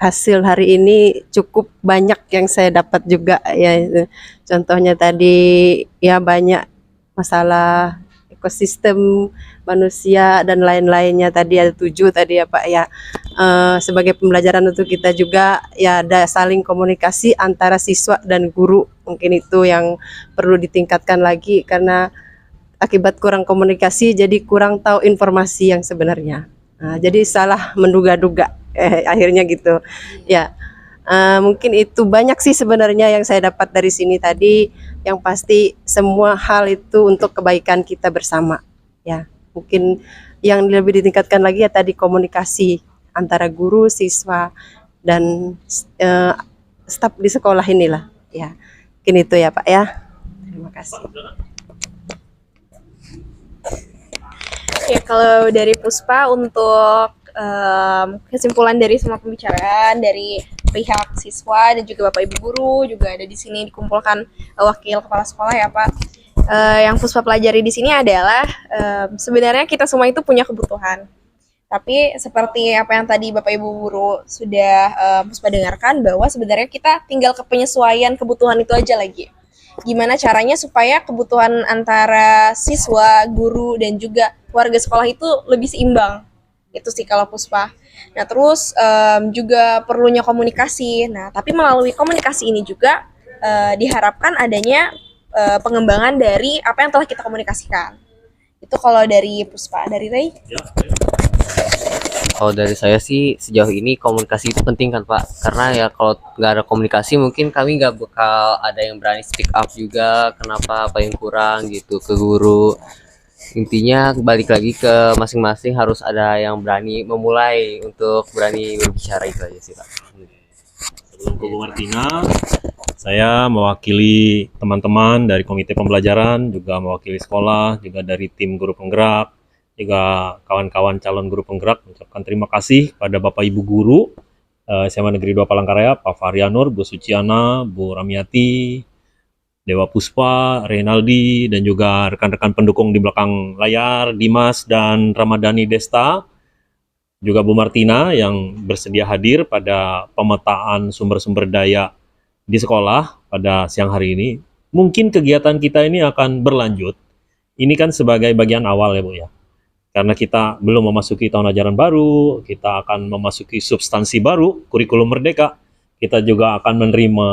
hasil hari ini cukup banyak yang saya dapat juga ya. Contohnya tadi ya banyak masalah ekosistem manusia dan lain-lainnya, tadi ada 7 tadi ya Pak ya. Sebagai pembelajaran untuk kita juga ya, ada saling komunikasi antara siswa dan guru, mungkin itu yang perlu ditingkatkan lagi karena akibat kurang komunikasi jadi kurang tahu informasi yang sebenarnya. Jadi salah menduga-duga akhirnya gitu ya. Mungkin itu banyak sih sebenarnya yang saya dapat dari sini tadi. Yang pasti semua hal itu untuk kebaikan kita bersama ya. Mungkin yang lebih ditingkatkan lagi ya tadi komunikasi antara guru, siswa, dan staf di sekolah inilah ya. Mungkin itu ya Pak ya. Terima kasih. Ya, kalau dari Puspa untuk kesimpulan dari semua pembicaraan dari pihak siswa dan juga Bapak Ibu guru, juga ada di sini dikumpulkan wakil kepala sekolah ya Pak. Yang Puspa pelajari di sini adalah sebenarnya kita semua itu punya kebutuhan. Tapi seperti apa yang tadi Bapak Ibu guru sudah Puspa dengarkan, bahwa sebenarnya kita tinggal ke penyesuaian kebutuhan itu aja lagi. Gimana caranya supaya kebutuhan antara siswa, guru, dan juga warga sekolah itu lebih seimbang. Itu sih kalau Puspa. Nah, terus juga perlunya komunikasi. Nah, tapi melalui komunikasi ini juga diharapkan adanya pengembangan dari apa yang telah kita komunikasikan. Itu kalau dari Puspa. Dari Ray? Ya, Kalau dari saya sih sejauh ini komunikasi itu penting kan Pak, karena ya kalau nggak ada komunikasi mungkin kami nggak bakal ada yang berani speak up juga kenapa apa yang kurang gitu ke guru. Intinya balik lagi ke masing-masing, harus ada yang berani memulai untuk berani berbicara, itu aja sih Pak. sebelum ke Bu Martina, saya mewakili teman-teman dari komite pembelajaran, juga mewakili sekolah, juga dari tim guru penggerak, juga kawan-kawan calon guru penggerak, mengucapkan terima kasih pada Bapak Ibu guru SMA Negeri 2 Palangkaraya, Pak Fahrianur, Bu Suciana, Bu Ramiati, Dewa Puspa, Reynaldi, dan juga rekan-rekan pendukung di belakang layar, Dimas dan Ramadhani Desta, juga Bu Martina yang bersedia hadir pada pemetaan sumber-sumber daya di sekolah pada siang hari ini. Mungkin kegiatan kita ini akan berlanjut. Ini kan sebagai bagian awal ya Bu ya. Karena kita belum memasuki tahun ajaran baru, kita akan memasuki substansi baru, kurikulum merdeka, kita juga akan menerima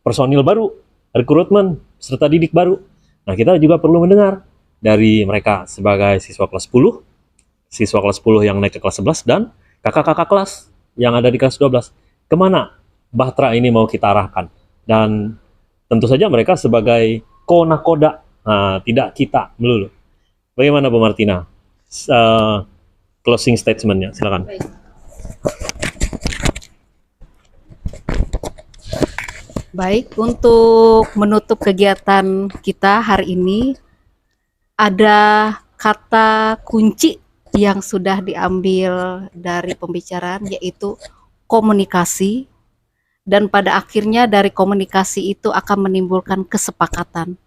personil baru, rekrutmen, serta didik baru. Nah, kita juga perlu mendengar dari mereka sebagai siswa kelas 10, siswa kelas 10 yang naik ke kelas 11, dan kakak-kakak kelas yang ada di kelas 12. Kemana Bahtera ini mau kita arahkan? Dan tentu saja mereka sebagai konakoda, tidak kita melulu. Bagaimana Bu Martina? Closing statement-nya, silakan. Baik, untuk menutup kegiatan kita hari ini, ada kata kunci yang sudah diambil dari pembicaraan, yaitu komunikasi. Dan pada akhirnya dari komunikasi itu akan menimbulkan kesepakatan.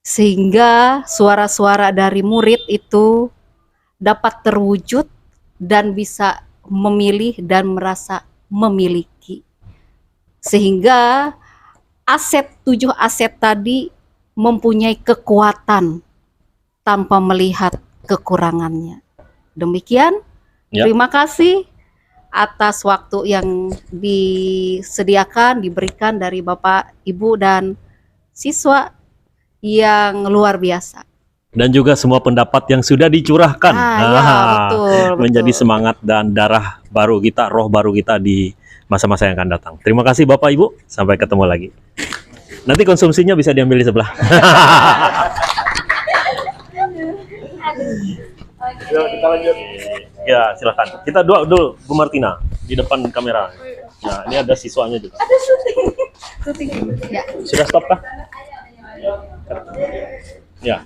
Sehingga suara-suara dari murid itu dapat terwujud dan bisa memilih dan merasa memiliki. Sehingga tujuh aset tadi mempunyai kekuatan tanpa melihat kekurangannya. Demikian, Ya. terima kasih atas waktu yang diberikan dari Bapak, Ibu, dan siswa yang luar biasa. Dan juga semua pendapat yang sudah dicurahkan. Ya, betul. Menjadi semangat dan darah baru kita, roh baru kita di masa-masa yang akan datang. Terima kasih Bapak Ibu, sampai ketemu lagi. Nanti konsumsinya bisa diambil di sebelah. Yuk, kita lanjut. Ya, silakan. Kita doa dulu, Bu Martina, di depan kamera. Nah, ini ada siswanya juga. Ada syuting. Ya. Sudah stop kah? Ya.